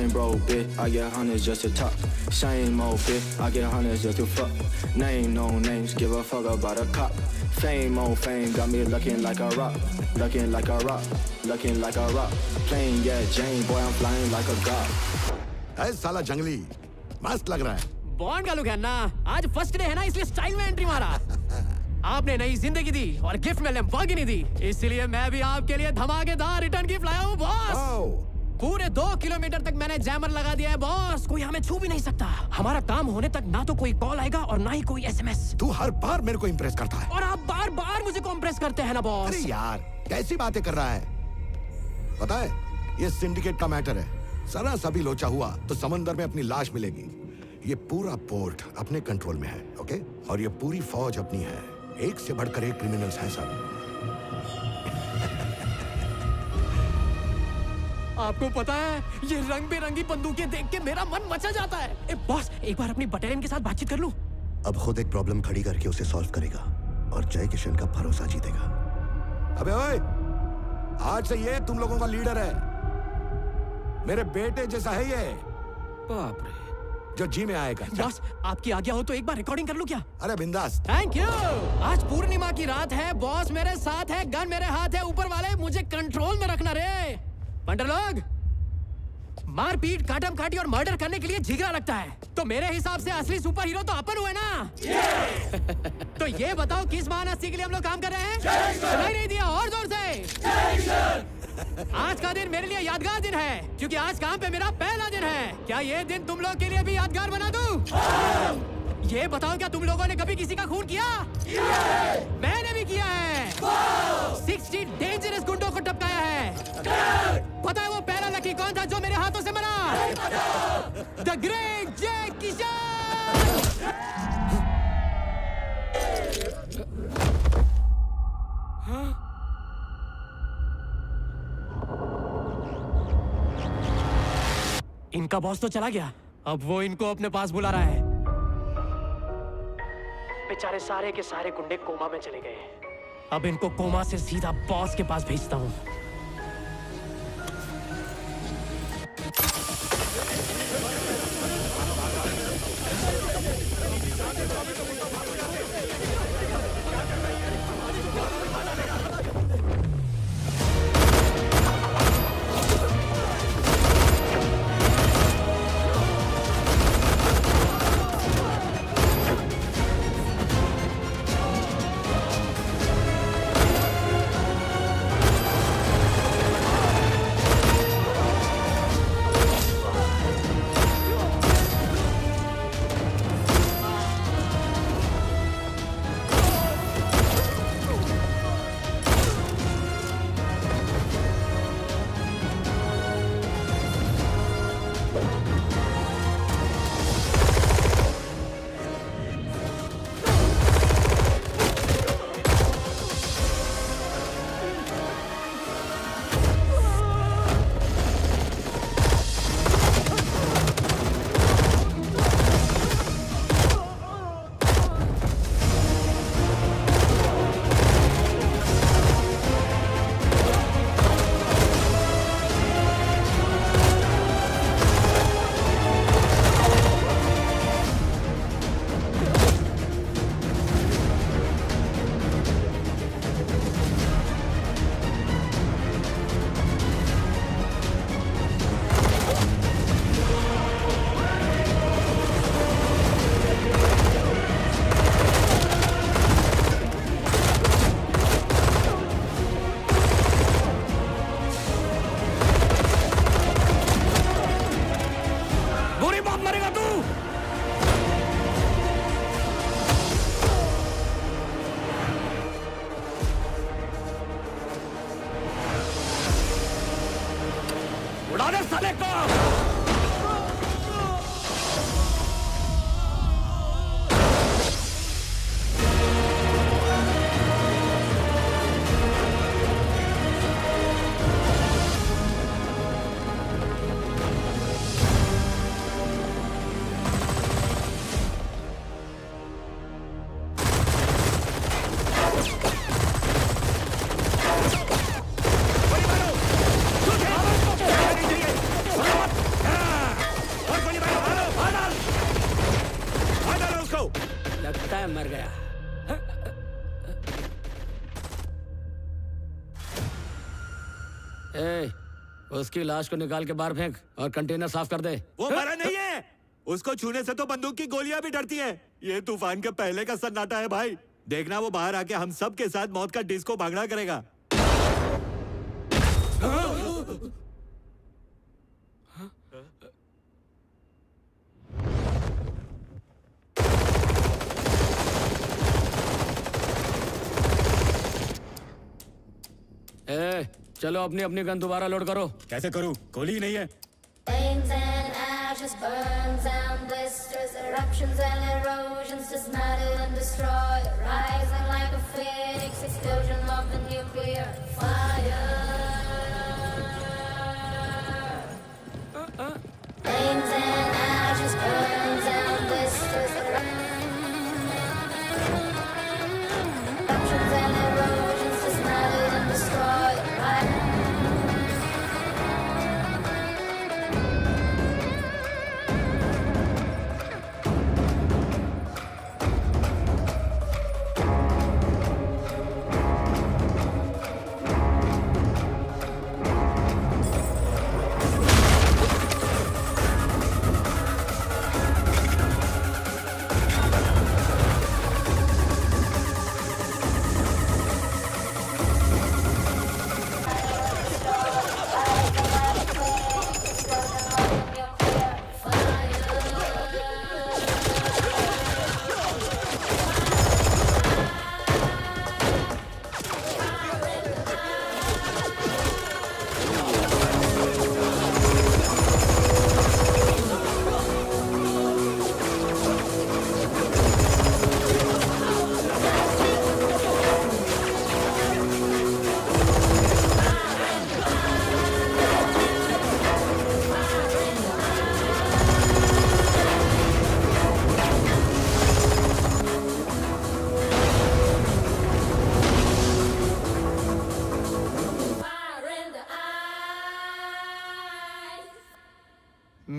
Same bro, bitch, I get hundreds just to talk. Same old bitch, I get hundreds just to fuck. Name no names, give a fuck about a cop. Fame on fame, got me looking like a rock. Looking like a rock, looking like a rock. Playing yeah, Jane, boy, I'm flying like a god.
ऐ साला जंगली मस्त लग रहा है।
बॉन्ड का लुक है ना, आज फर्स्ट डे है ना, इसलिए स्टाइल में एंट्री मारा। आपने नई जिंदगी दी और गिफ्ट में लैम्बोर्गिनी दी, इसलिए मैं भी आपके लिए धमाकेदार रिटर्न गिफ्ट लाया हूँ बॉस। पूरे 2 किलोमीटर तक मैंने जैमर लगा दिया है बॉस, कोई हमें छू भी नहीं सकता। हमारा काम होने तक ना तो कोई कॉल आएगा और ना ही कोई एसएमएस।
तू हर बार मेरे को इंप्रेस करता है
और आप बार बार मुझे को इंप्रेस करते हैं ना बॉस।
अरे यार कैसी बातें कर रहा है, पता है ये सिंडिकेट का मैटर है। जरा सा भी लोचा हुआ तो समंदर में अपनी लाश मिलेगी। ये पूरा पोर्ट अपने कंट्रोल में है, ओके? और ये पूरी फौज अपनी है, एक से बढ़कर एक क्रिमिनल्स हैं सब।
आपको पता है ये रंग बेरंगी बंदूकें देख के मेरा मन मचा जाता है। ए बॉस, एक बार अपनी बटालियन के साथ बातचीत कर लूं?
अब खुद एक प्रॉब्लम खड़ी करके उसे सॉल्व करेगा और जय किशन का भरोसा जीतेगा। अबे ओए, आज से ये तुम लोगों का लीडर है। मेरे बेटे जैसा है ये।
बाप रे,
जो जी में आएगा।
बॉस, आपकी आज्ञा हो तो एक बार रिकॉर्डिंग कर लूं क्या?
अरे बिंदास।
Thank you. आज पूर्णिमा की रात है, बॉस मेरे साथ है, गन मेरे हाथ है, ऊपर वाले मुझे कंट्रोल में रखना रे। पंडर लोग, मारपीट, काटम काटी और मर्डर करने के लिए जिगरा लगता है, तो मेरे हिसाब से असली सुपर हीरो तो अपन हुए ना। तो ये बताओ किस महान हस्ती के लिए हम लोग काम कर रहे हैं? सुनाई नहीं दिया, और जोर से। आज का दिन मेरे लिए यादगार दिन है, क्योंकि आज काम पे मेरा पहला दिन है। क्या ये दिन तुम लोग के लिए भी यादगार बना दूं? ये बताओ, क्या तुम लोगों ने कभी किसी का खून किया? मैंने भी किया है। 60 डेंजरस गुंडों को टपकाया है। पता है वो पहला लकी कौन था जो मेरे हाथों से मरा? द ग्रेट जय किशन। इनका बॉस तो चला गया, अब वो इनको अपने पास बुला रहा है। बेचारे सारे के सारे गुंडे कोमा में चले गए, अब इनको कोमा से सीधा बॉस के पास भेजता हूं।
उसकी लाश को निकाल के बाहर फेंक और कंटेनर साफ कर दे।
वो मरा नहीं है। उसको छूने से तो बंदूक की गोलियां भी डरती हैं। ये तूफान के पहले का सन्नाटा है भाई। देखना वो बाहर आके हम सब के साथ मौत का डिस्को भांगड़ा करेगा।
चलो अपनी अपनी गन दोबारा लोड करो।
कैसे करूं? गोली ही नहीं है।
Flames and ashes, burns and blisters, eruptions and erosions, dismantle and destroy, rising like a phoenix, explosion of the nuclear fire. Flames and ashes, burns and blisters, eruptions and erosions, dismantle and destroy, rising.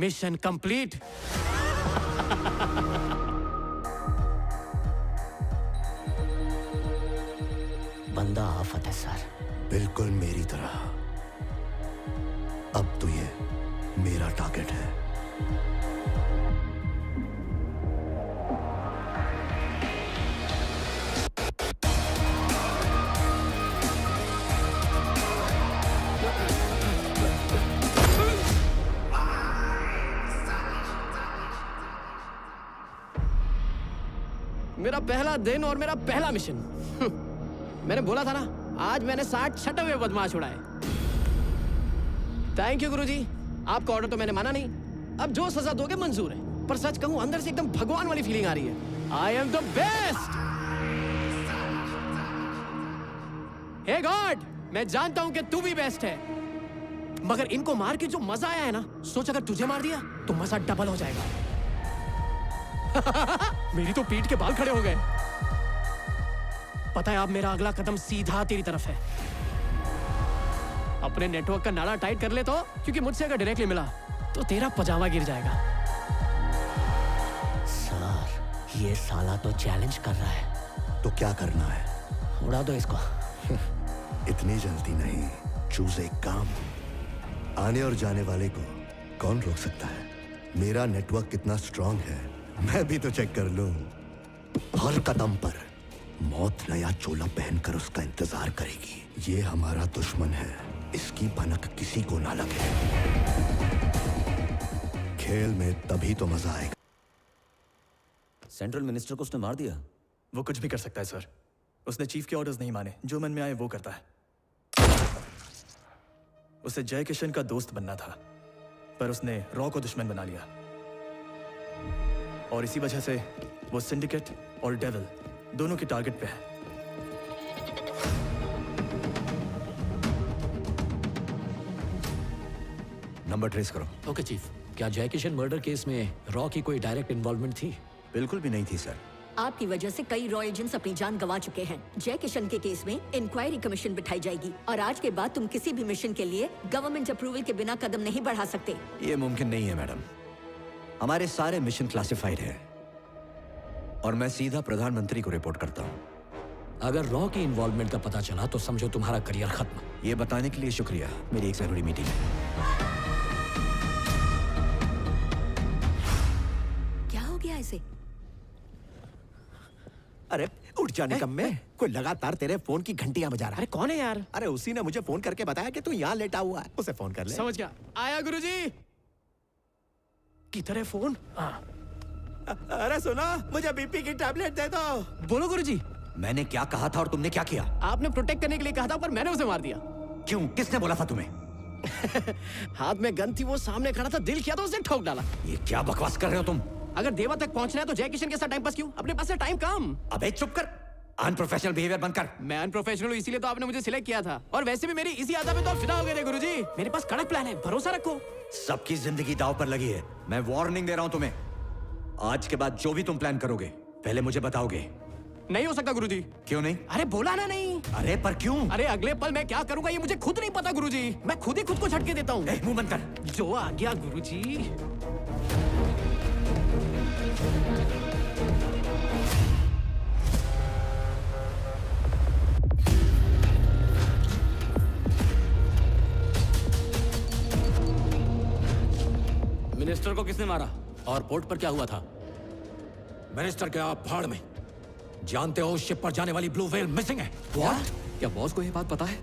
Mission complete.
बंदा आफत है सर।
बिल्कुल मेरी तरह। अब तो ये मेरा टारगेट है।
मेरा पहला दिन और मेरा पहला मिशन। मैंने बोला था ना, आज मैंने 60 छठे हुए बदमाश उड़ाए। थैंक यू गुरुजी। आपका ऑर्डर तो मैंने माना नहीं, अब जो सजा दोगे मंजूर है। पर सच कहूं, अंदर से एकदम भगवान वाली फीलिंग आ रही है। I am the best. Hey God, मैं जानता हूं कि तू भी बेस्ट है, मगर इनको मार के जो मजा आया है ना, सोच अगर तुझे मार दिया तो मजा डबल हो जाएगा। मेरी तो पीठ के बाल खड़े हो गए। पता है, अब मेरा अगला कदम सीधा तेरी तरफ है। अपने नेटवर्क का नाड़ा टाइट कर ले तो, क्योंकि मुझसे अगर डायरेक्टली मिला तो तेरा पजामा गिर जाएगा।
सर, ये साला तो चैलेंज कर रहा है।
तो क्या करना है?
उड़ा दो इसको।
इतनी जल्दी नहीं। चूज एक काम। आने और जाने वाले को कौन रोक सकता है? मेरा नेटवर्क कितना स्ट्रांग है मैं भी तो चेक कर लूं। हर कदम पर मौत नया चोला पहनकर उसका इंतजार करेगी। ये हमारा दुश्मन है, इसकी भनक किसी को ना लगे। खेल में तभी तो मजा आएगा।
सेंट्रल मिनिस्टर को उसने मार दिया।
वो कुछ भी कर सकता है सर। उसने चीफ के ऑर्डर्स नहीं माने, जो मन में आए वो करता है। उसे जय किशन का दोस्त बनना था, पर उसने रॉ को दुश्मन बना लिया। और इसी वजह से वो सिंडिकेट और डेविल दोनों के टारगेट पे है।
नंबर ट्रेस करो।
Okay chief. क्या जय किशन मर्डर केस में रॉ की कोई डायरेक्ट इन्वॉल्वमेंट थी?
बिल्कुल भी नहीं थी सर।
आपकी वजह से कई रॉ एजेंट्स अपनी जान गंवा चुके हैं। जय किशन के केस में इंक्वायरी कमीशन बिठाई जाएगी और आज के बाद तुम किसी भी मिशन के लिए गवर्नमेंट अप्रूवल के बिना कदम नहीं बढ़ा सकते।
ये मुमकिन नहीं है मैडम। हमारे सारे मिशन क्लासिफाइड हैं और मैं सीधा प्रधानमंत्री को रिपोर्ट करता हूँ।
अगर रॉ की इन्वॉल्वमेंट का पता चला तो समझो तुम्हारा करियर खत्म।
ये बताने के लिए शुक्रिया। मेरी एक जरूरी मीटिंग है।
इसे।
अरे उठ जा निकम्मे, कोई लगातार तेरे फोन की घंटियां बजा रहा है।
अरे कौन है यार?
अरे उसी ने मुझे फोन करके बताया कि तू यहाँ लेटा हुआ है, उसे फोन कर ले।
समझ गया, आया गुरुजी। किधर है फोन?
अरे सुनो, मुझे बीपी की टैबलेट दे दो।
बोलो गुरुजी।
मैंने क्या कहा था और तुमने क्या किया?
आपने प्रोटेक्ट करने के लिए कहा था, पर मैंने उसे मार दिया।
क्यों? किसने बोला था तुम्हें?
हाथ में गन थी, वो सामने खड़ा था, दिल किया तो उसने ठोक डाला।
ये क्या बकवास कर रहे हो तुम?
अगर देवा तक पहुंचना है तो जय किशन के साथ टाइम पास क्यों? अपने पास है टाइम कम।
अबे चुप कर, अनप्रोफेशनल बिहेवियर बंद कर।
मैं अनप्रोफेशनल हूँ इसीलिए तो आपने मुझे सिलेक्ट किया था, और वैसे भी मेरी इसी आदत पे तो आप फिदा हो गए थे गुरुजी। मेरे पास कड़क प्लान है, भरोसा रखो।
सबकी जिंदगी दांव पर लगी है। मैं वार्निंग दे रहा हूं तुम्हें, आज के बाद जो भी तुम प्लान करोगे पहले मुझे बताओगे।
नहीं हो सकता गुरुजी।
क्यों नहीं?
अरे बोला ना नहीं।
अरे पर क्यों?
अरे अगले पल मैं क्या करूंगा ये मुझे खुद नहीं पता गुरुजी। मैं खुद ही खुद को झटके देता हूँ।
मुंह बंद कर।
जो आ गया गुरुजी।
मिनिस्टर को किसने मारा और पोर्ट पर क्या हुआ था?
मिनिस्टर के आप भाड़ में। जानते हो उस शिप पर जाने वाली ब्लू व्हेल मिसिंग है।
What? क्या बॉस को ये बात पता है?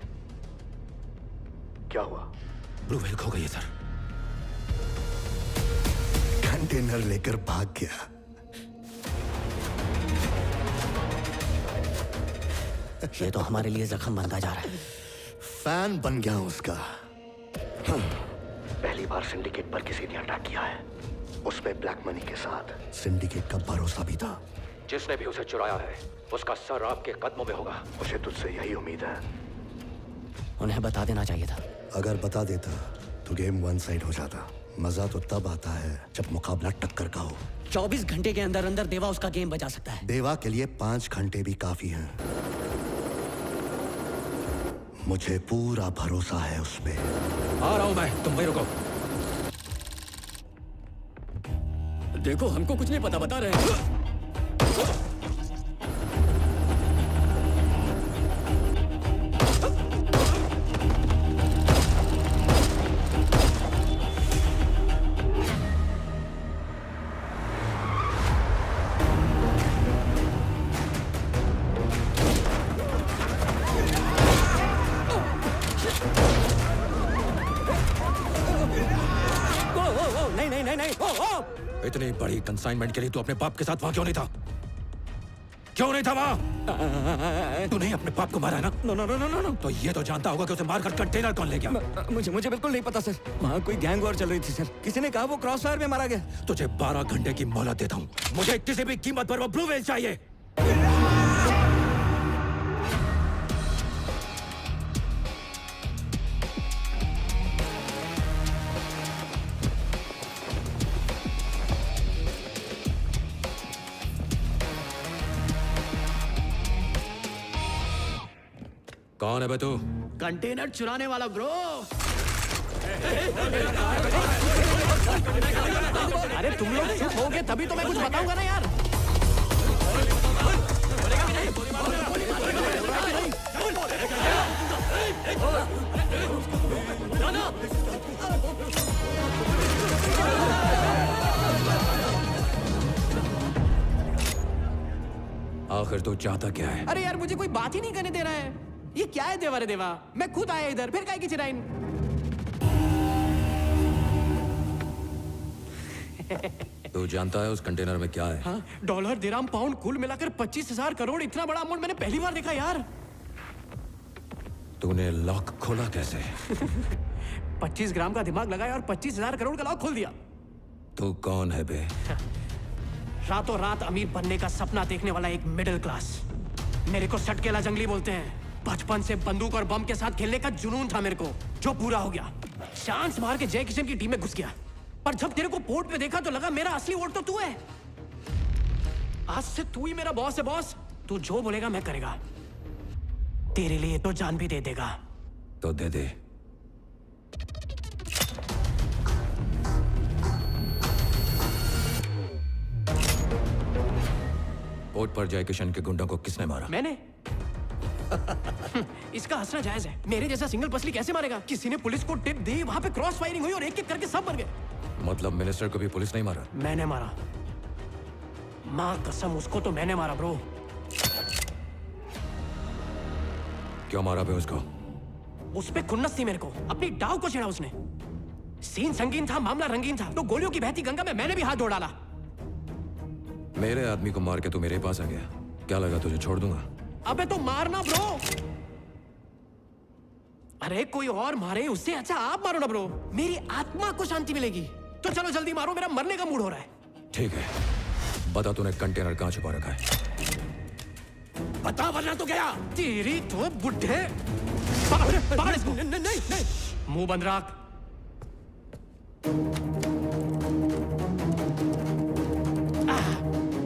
क्या हुआ?
ब्लू व्हेल खो गई है सर।
कंटेनर लेकर भाग गया।
ये तो हमारे लिए जख्म बनता जा रहा है।
फैन बन गया उसका। पहली बार सिंडिकेट पर किसी ने अटैक किया है, उसमें ब्लैक मनी के साथ। सिंडिकेट का भरोसा भी था।
जिसने भी उसे चुराया है उसका सर आपके कदमों में होगा।
मुझे तुझसे यही उम्मीद है।
उन्हें बता देना चाहिए था।
अगर बता देता तो गेम वन साइड हो जाता। मजा तो तब आता है जब मुकाबला टक्कर का हो।
24 घंटे के अंदर अंदर देवा उसका गेम बजा सकता है।
देवा के लिए 5 घंटे भी काफी हैं। मुझे पूरा भरोसा है उस पे।
आ रहा हूं मैं, तुम वहीं रुको।
देखो हमको कुछ नहीं पता, बता रहे हैं।
इतनी बड़ी कंसाइनमेंट के लिए तू अपने बाप के साथ वहां क्यों नहीं था? क्यों नहीं था वहां? तूने अपने बाप को मारा है ना?
No no no no no.
तो ये तो जानता होगा कि उसे मारकर कंटेनर कौन ले गया?
मुझे बिल्कुल नहीं पता सर। वहाँ कोई गैंग वॉर चल रही थी सर। किसी ने कहा वो क्रॉस फायर में मारा गया।
तुझे 12 घंटे की मोहलत देता हूँ। मुझे किसी भी कीमत पर वो ब्लू व्हेल चाहिए। कौन है बे तू?
कंटेनर चुराने वाला ब्रो। अरे तुम लोग चुप होगे तभी तो मैं कुछ बताऊंगा ना यार।
आखिर तू चाहता क्या है?
अरे यार मुझे कोई बात ही नहीं करने दे रहा है। ये क्या है देवा रे देवा? मैं खुद आया इधर, फिर काहे की चिराइन?
तू जानता है उस कंटेनर में क्या है?
हाँ? डॉलर, दिरहम, पाउंड कुल मिलाकर 25,000 करोड़। इतना बड़ा अमाउंट मैंने पहली बार देखा यार।
तूने लॉक खोला कैसे?
25 ग्राम का दिमाग लगाया और 25,000 करोड़ का लॉक खोल दिया।
तू कौन है बे?
रातों रात अमीर बनने का सपना देखने वाला एक मिडिल क्लास। मेरे को सटकेला जंगली बोलते हैं। बचपन से बंदूक और बम के साथ खेलने का जुनून था मेरे को, जो पूरा हो गया। चांस मार के जय किशन की टीम में घुस गया, पर जब तेरे को पोर्ट पे देखा तो लगा मेरा असली वोट तो तू है। आज से तू ही मेरा बॉस है बॉस। तू जो बोलेगा मैं करेगा। तेरे लिए तो जान भी दे देगा।
तो दे दे। पोर्ट पर जय किशन के गुंडों को किसने मारा?
मैंने। इसका हंसना जायज है। मेरे जैसा सिंगल पसली कैसे मारेगा? किसी ने पुलिस को टिप दी, वहां पे क्रॉस फायरिंग हुई और एक एक करके सब मर गए।
मतलब मिनिस्टर को भी पुलिस नहीं मारा?
मैंने मारा। माँ कसम, उसको तो मैंने मारा ब्रो।
क्यों मारा बे उसको?
उस पे खुन्नस थी मेरे को, अपनी डाव को छेड़ा उसने। सीन संगीन था, मामला रंगीन था, तो गोलियों की बहती गंगा में मैंने भी हाथ धो डाला।
मेरे आदमी को मार के तू मेरे पास आ गया, क्या लगा तुझे छोड़ दूंगा?
अबे तो मारना ब्रो। अरे कोई और मारे उससे अच्छा आप मारो ना ब्रो, मेरी आत्मा को शांति मिलेगी। तो चलो जल्दी मारो, मेरा मरने का मूड हो रहा है।
ठीक है, बता तूने कंटेनर कहाँ छुपा रखा है?
बता वरना तो गया। तेरी तो बुढ़े। पकड़ इसको। नहीं, मुंह बंद रख।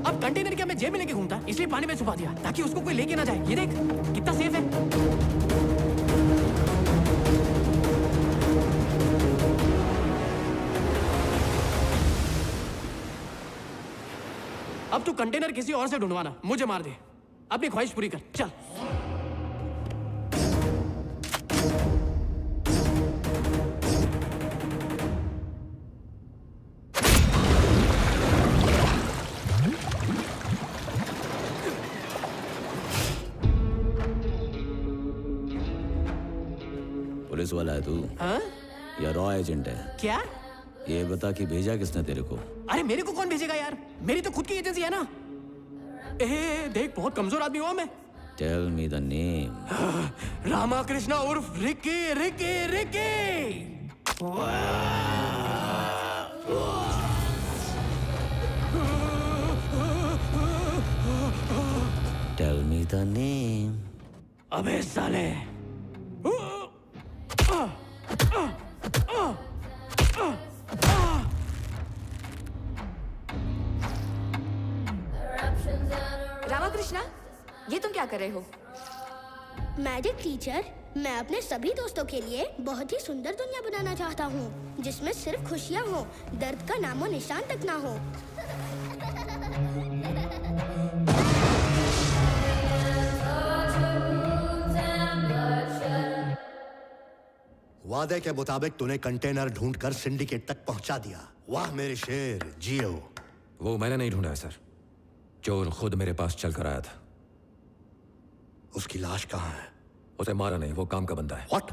अब कंटेनर क्या मैं जेब में लेके घूमता, इसलिए पानी में छुपा दिया ताकि उसको कोई लेके ना जाए। ये देख कितना सेफ है। अब तू कंटेनर किसी और से ढूंढवाना, मुझे मार दे। अपनी ख्वाहिश पूरी कर, चल।
पुलिस वाला है तू?
हाँ?
या रॉ एजेंट है?
क्या?
ये बता कि भेजा किसने तेरे को?
अरे मेरे को कौन भेजेगा यार, मेरी तो खुद की एजेंसी है ना। देख बहुत कमजोर आदमी हुआ मैं।
Tell me the name.
Rama Krishna उर्फ Ricky Ricky Ricky.
Tell me the name.
अबे साले।
रामाकृष्णा, ये तुम क्या कर रहे हो?
मैजिक टीचर, मैं अपने सभी दोस्तों के लिए बहुत ही सुंदर दुनिया बनाना चाहता हूँ, जिसमें सिर्फ खुशियाँ हो, दर्द का नामो निशान तक ना हो।
वादे के मुताबिक तूने कंटेनर ढूंढकर सिंडिकेट तक पहुंचा दिया। वाह मेरे शेर, जियो।
वो मैंने नहीं ढूंढा है सर, चोर खुद मेरे पास चल कर आया था।
उसकी लाश कहाँ है?
उसे मारा नहीं, वो काम का बंदा है।
What?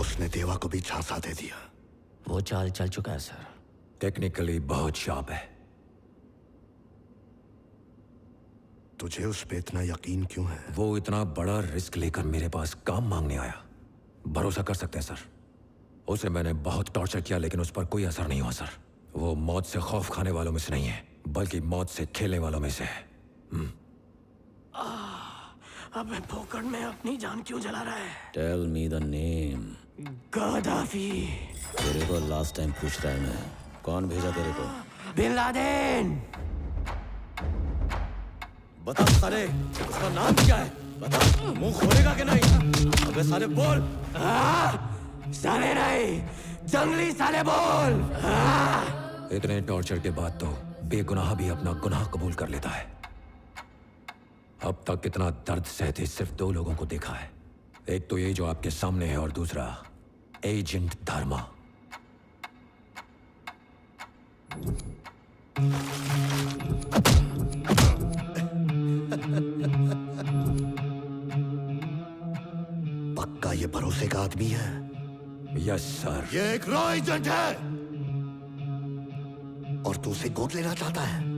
उसने देवा को भी झांसा दे दिया।
वो चाल चल चुका है सर।
टेक्निकली बहुत शार्प है।
तुझे उस पे इतना यकीन क्यों है?
वो इतना बड़ा रिस्क लेकर मेरे पास काम मांगने आया, भरोसा कर सकते हैं सर। उसे मैंने बहुत टॉर्चर किया लेकिन उस पर कोई असर नहीं हुआ सर। वो मौत से खौफ खाने वालों में से नहीं है, बल्कि मौत से खेलने वालों में से है।
अबे पोकट में अपनी जान क्यों जला रहा है?
Tell me the name.
Gaddafi.
तेरे को लास्ट टाइम पूछ रहा है मैं, कौन भेजा तेरे को?
Bin Laden.
बता साले, उसका नाम क्या है? बता, मुंह खोलेगा कि नहीं? अबे साले बोल।
साले नहीं, जंगली साले बोल।
इतने टॉर्चर के बाद तो बेगुनाह भी अपना गुनाह कबूल कर लेता है। अब तक इतना दर्द सहते सिर्फ दो लोगों को देखा है, एक तो ये जो आपके सामने है और दूसरा एजेंट धर्मा।
पक्का ये भरोसे का आदमी है?
Yes sir.
ये एक रॉ एजेंट है और तू उसे गोद लेना चाहता है।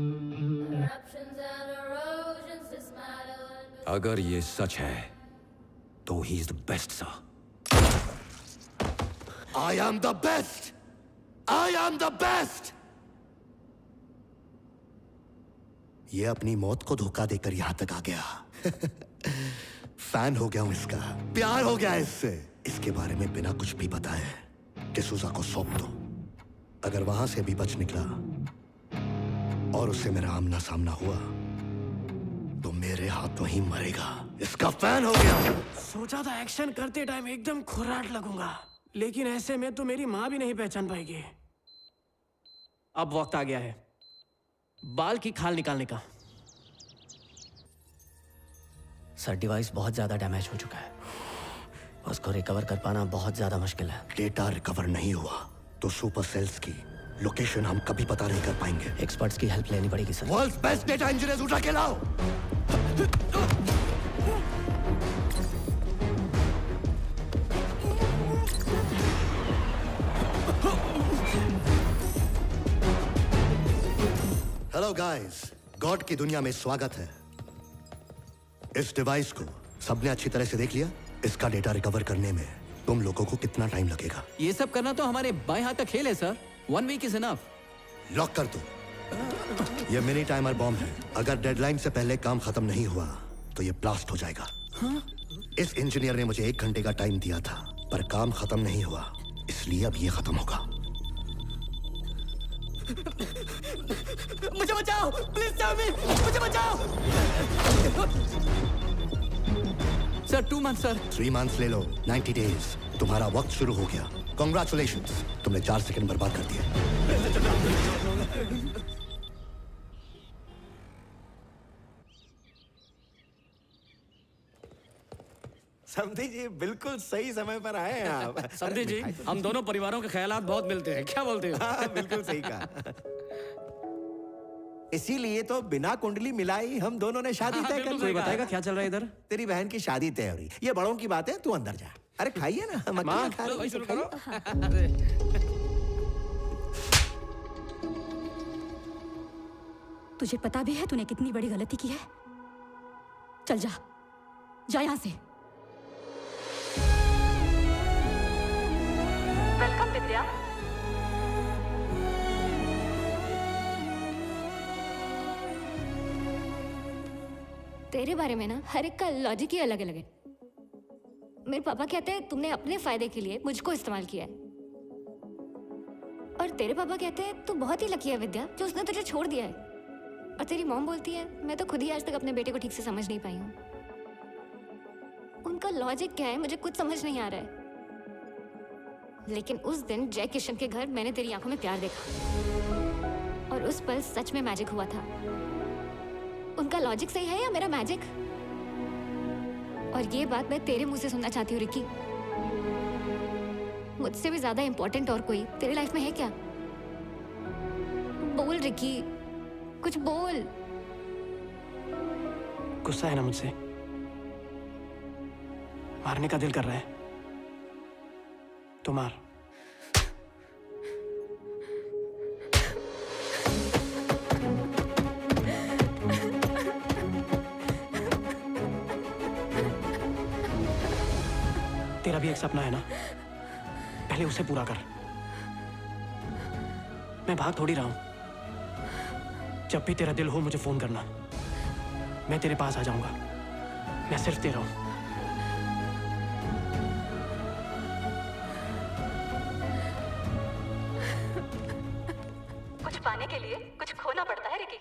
अगर ये सच है तो he is the best sir.
I am the best. I am the best. ये अपनी मौत को धोखा देकर यहां तक आ गया। फैन हो गया हूं इसका, प्यार हो गया इससे। इसके बारे में बिना कुछ भी बताए डिसूजा को सौंप दो। अगर वहां से भी बच निकला और उससे मेरा आमना सामना हुआ तो मेरे हाथों ही मरेगा। इसका फैन हो गया।
सोचा था एक्शन करते टाइम एकदम खुर्राट लगूंगा, लेकिन ऐसे में तो मेरी माँ भी नहीं पहचान पाएगी। अब वक्त आ गया है बाल की खाल निकालने का।
सर डिवाइस बहुत ज्यादा डैमेज हो चुका है, उसको रिकवर कर पाना बहुत ज्यादा मुश्किल है।
डेटा रिकवर नहीं हुआ तो सुपर सेल्स की लोकेशन हम कभी पता नहीं कर पाएंगे।
एक्सपर्ट्स की हेल्प लेनी पड़ेगी sir.
World's best data engineers उठा के लाओ। हेलो गाइस, गॉड की दुनिया में स्वागत है। इस डिवाइस को सबने अच्छी तरह से देख लिया। इसका डेटा रिकवर करने में तुम लोगों को कितना टाइम लगेगा?
ये सब करना तो हमारे बाएं हाथ का खेल है sir. 1 week is enough.
Lock कर दो। ये मिनी टाइमर बॉम्ब है। अगर डेडलाइन से पहले काम खत्म नहीं हुआ तो ये ब्लास्ट हो जाएगा। इस इंजीनियर ने मुझे 1 घंटे का टाइम दिया था, पर काम खत्म नहीं हुआ, इसलिए अब ये खत्म होगा।
मुझे बचाओ, प्लीज सेव मी, मुझे बचाओ।
Sir 2 month sir.
3 मंथ्स ले लो, 90 डेज। तुम्हारा वक्त शुरू हो गया। कॉन्ग्रेचुलेशंस, तुमने 4 सेकंड बर्बाद कर दिए।
समधी जी बिल्कुल सही समय पर आए हैं आप।
समझे जी, हम दोनों परिवारों के ख्यालात बहुत मिलते हैं। क्या बोलते हो?
हाँ, बिल्कुल सही कहा। इसीलिए तो बिना कुंडली मिलाई हम दोनों ने शादी तय कर ली।
कोई बताएगा क्या चल रहा है इधर?
तेरी बहन की शादी तय हो रही। ये बड़ों की बात है, तू अंदर जा। अरे खाइए ना, मक्खियाँ खा रही हैं, खाइए।
तुझे पता भी है तूने कितनी बड़ी गलती की है? चल जा, जा यहाँ से।
वेलकम विद्या।
तेरे बारे में ना हर एक का लॉजिक ही अलग अलग है। मेरे पापा कहते हैं तुमने अपने फायदे के लिए मुझको इस्तेमाल किया है, और तेरे पापा कहते हैं तू बहुत ही लकी है विद्या जो उसने तुझे छोड़ दिया है। और तेरी मॉम बोलती है मैं तो खुद ही आज तक अपने बेटे को ठीक से समझ नहीं पाई हूँ। उनका लॉजिक क्या है मुझे कुछ समझ नहीं आ रहा है। लेकिन उस दिन जय किशन के घर मैंने तेरी आंखों में प्यार देखा, और उस पल सच में मैजिक हुआ था। उनका लॉजिक सही है या मेरा मैजिक? और ये बात मैं तेरे मुंह से सुनना चाहती हूँ रिकी। मुझसे भी ज्यादा इंपॉर्टेंट और कोई तेरे लाइफ में है क्या? बोल रिकी, कुछ बोल।
गुस्सा है ना मुझसे? मारने का दिल कर रहा है तो मार। तेरा भी एक सपना है ना, पहले उसे पूरा कर। मैं भाग थोड़ी रहा हूं। जब भी तेरा दिल हो मुझे फोन करना, मैं तेरे पास आ जाऊंगा। मैं सिर्फ तेरा हूं।
कुछ पाने के लिए कुछ खोना पड़ता है रिकी।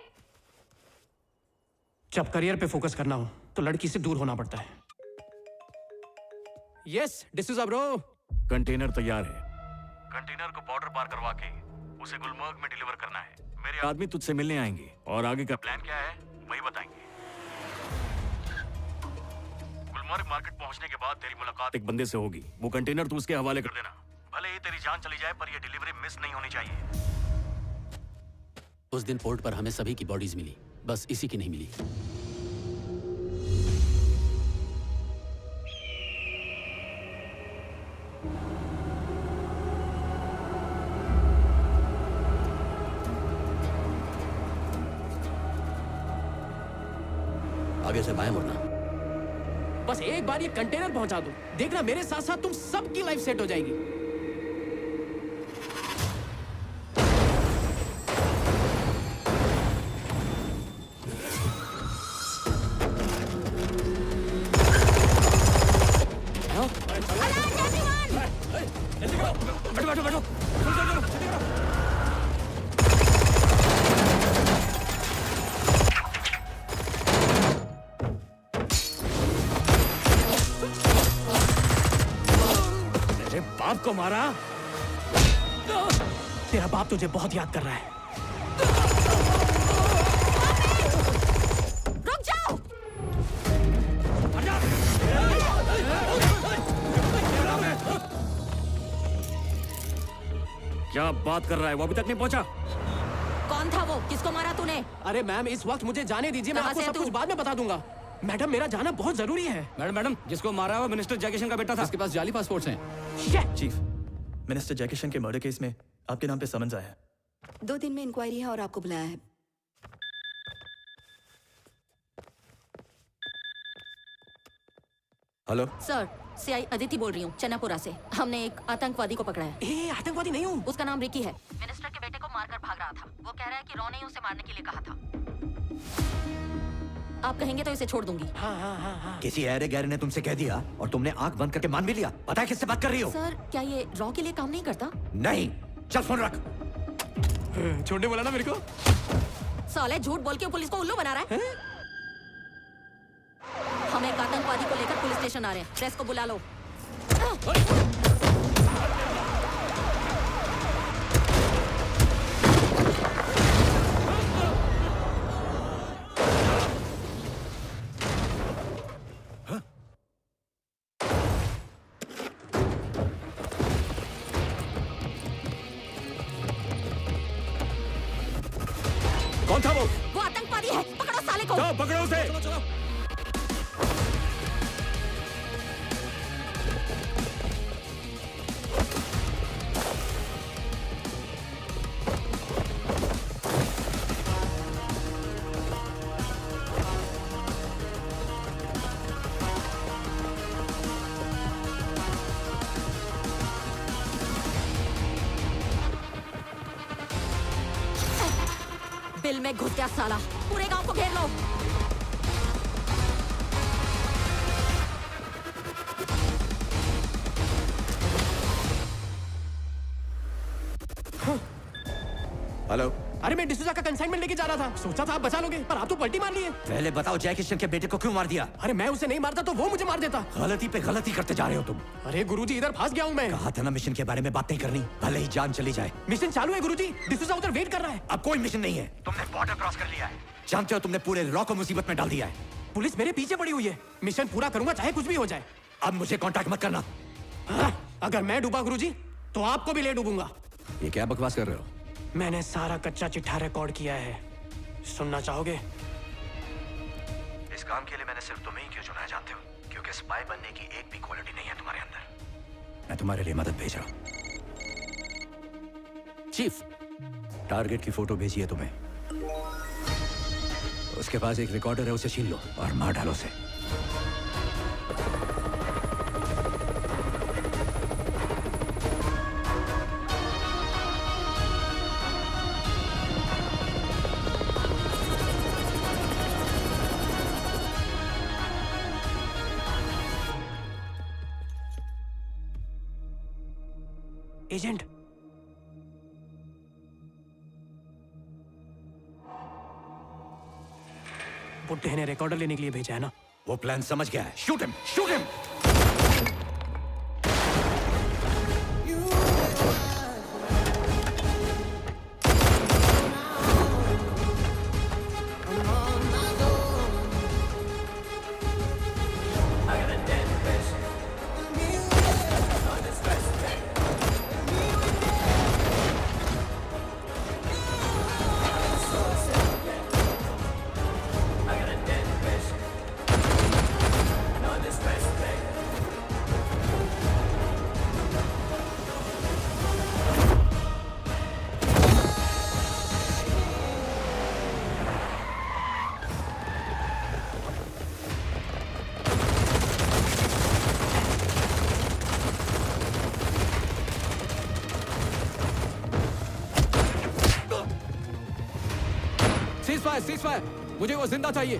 जब करियर पे फोकस करना हो तो लड़की से दूर होना पड़ता है। Yes D'Souza bro.
कंटेनर तैयार है। कंटेनर को बॉर्डर पार करवा के उसे गुलमर्ग में डिलीवर करना है। मेरे आदमी तुझसे मिलने आएंगे और आगे का प्लान क्या है वही बताएंगे। गुलमर्ग मार्केट पहुंचने के बाद तेरी मुलाकात एक बंदे से होगी। वो कंटेनर तू उसके हवाले कर देना। भले ही तेरी जान चली जाए पर ये डिलीवरी मिस नहीं होनी चाहिए।
उस दिन पोर्ट पर हमें सभी की बॉडीज मिली, बस इसी की नहीं मिली।
आगे से बाएं मुड़ना।
बस एक बार ये कंटेनर पहुंचा दो, देखना मेरे साथ साथ तुम सबकी लाइफ सेट हो जाएगी। बैठो बैठो बैठो। बाप को मारा? तेरा बाप तुझे बहुत याद कर रहा है।
रुक जाओ।
क्या क्या बात कर रहा है? वो अभी तक नहीं पहुंचा।
कौन था वो? किसको मारा तूने?
अरे मैम, इस वक्त मुझे जाने दीजिए, मैं
कहाँ
आपको
से
सब
तू?
कुछ बाद में बता दूंगा। मैडम, मेरा जाना बहुत जरूरी है।
मैडम, जिसको मारा वो मिनिस्टर जैकिशन का बेटा था।
इसके पास जाली पासपोर्ट्स हैं। चीफ, मिनिस्टर जैकिशन के मर्डर केस में आपके नाम पे समन्स आया है।
2 दिन में इंक्वायरी है और आपको बुलाया है।
हेलो
सर, सीआई अदिति बोल रही हूँ, चन्नापुरा से। हमने एक आतंकवादी को पकड़ा है।
आतंकवादी नहीं हूँ।
उसका नाम रिकी है। मिनिस्टर के बेटे को मारकर भाग रहा था। वो कह रहा है कि रॉ ने उसे मारने के लिए कहा था। आप कहेंगे तो इसे छोड़ दूंगी।
हाँ।
किसी अरे गैर ने तुमसे कह दिया और तुमने आंख बंद करके मान भी लिया? पता है किससे बात कर रही हो?
सर, क्या ये रॉ के लिए काम नहीं करता?
नहीं, चल फोन रख।
छोड़ने बोला ना मेरे को।
साले झूठ बोल के पुलिस को उल्लू बना रहा है। हम एक आतंकवादी को लेकर पुलिस स्टेशन आ रहे हैं। प्रेस को बुला लो।
कौन था वो?
वो आतंकवादी है। पकड़ो साले को।
जाओ पकड़ो उसे।
चलो।
बिल में घुस गया साला। पूरे गांव को घेर लो।
हेलो।
अरे मैं डिसूजा का कंसाइनमेंट लेके जा रहा था। सोचा था आप बचा लोगे, पर आप तो पलटी मार लिए।
पहले बताओ जय किशन के बेटे को क्यों मार दिया?
अरे मैं उसे नहीं मारता तो वो मुझे मार देता।
गलती पे गलती करते जा रहे हो तुम।
अरे गुरुजी, इधर फंस गया हूँ मैं।
कहा था ना मिशन के बारे में बात नहीं करनी, भले ही जान चली जाए।
मिशन चालू है गुरुजी, डिसूजा उधर वेट कर रहा है।
अब कोई मिशन नहीं है, तुमने बॉर्डर क्रॉस कर लिया है। जानते हो तुमने पूरे रॉ को मुसीबत में डाल दिया है।
पुलिस मेरे पीछे पड़ी हुई है। मिशन पूरा करूंगा चाहे कुछ भी हो जाए।
अब मुझे कांटेक्ट मत करना।
अगर मैं डूबा गुरुजी, तो आपको भी ले डूबूंगा।
ये क्या बकवास कर रहे हो?
मैंने सारा कच्चा चिट्ठा रिकॉर्ड किया है, सुनना चाहोगे?
इस काम के लिए मैंने सिर्फ तुम्हें ही क्यों चुना है जानते हो? क्योंककि स्पाई बनने की एक भी क्वालिटी नहीं है तुम्हारे अंदर।
मैं तुम्हारे लिए मदद भेज रहा हूं।
चीफ,
टारगेट की फोटो भेजी है तुम्हें। उसके पास एक रिकॉर्डर है, उसे छीन लो और मार डालो उसे।
एजेंट, बुड्ढे ने रिकॉर्डर लेने के लिए भेजा है ना?
वो प्लान समझ गया है। Shoot him, shoot him.
Ceasefire, मुझे वो जिंदा चाहिए।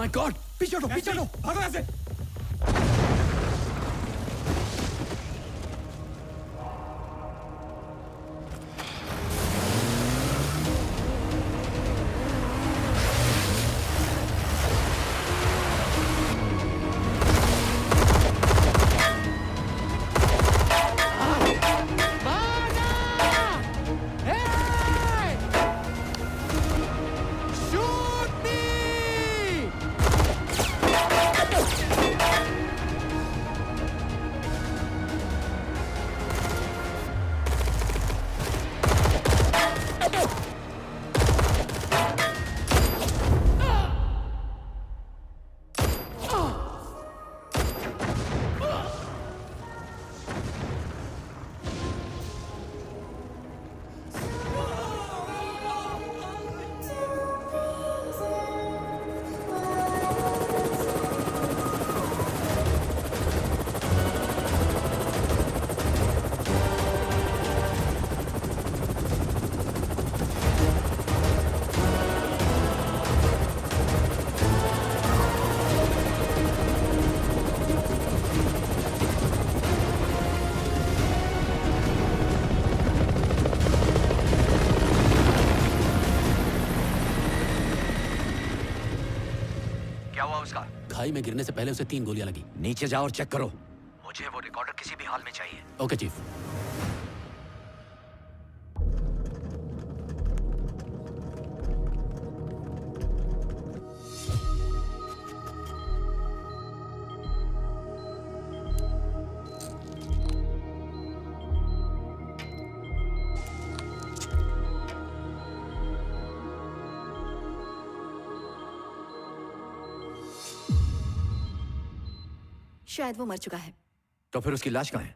माय गॉड, पीछे हटो, भागो यहाँ से।
खाई में गिरने से पहले उसे 3 गोलियां लगी।
नीचे जाओ और चेक करो। मुझे वो रिकॉर्डर किसी भी हाल में चाहिए।
Okay chief.
शायद वो मर चुका है।
तो फिर उसकी लाश कहाँ है?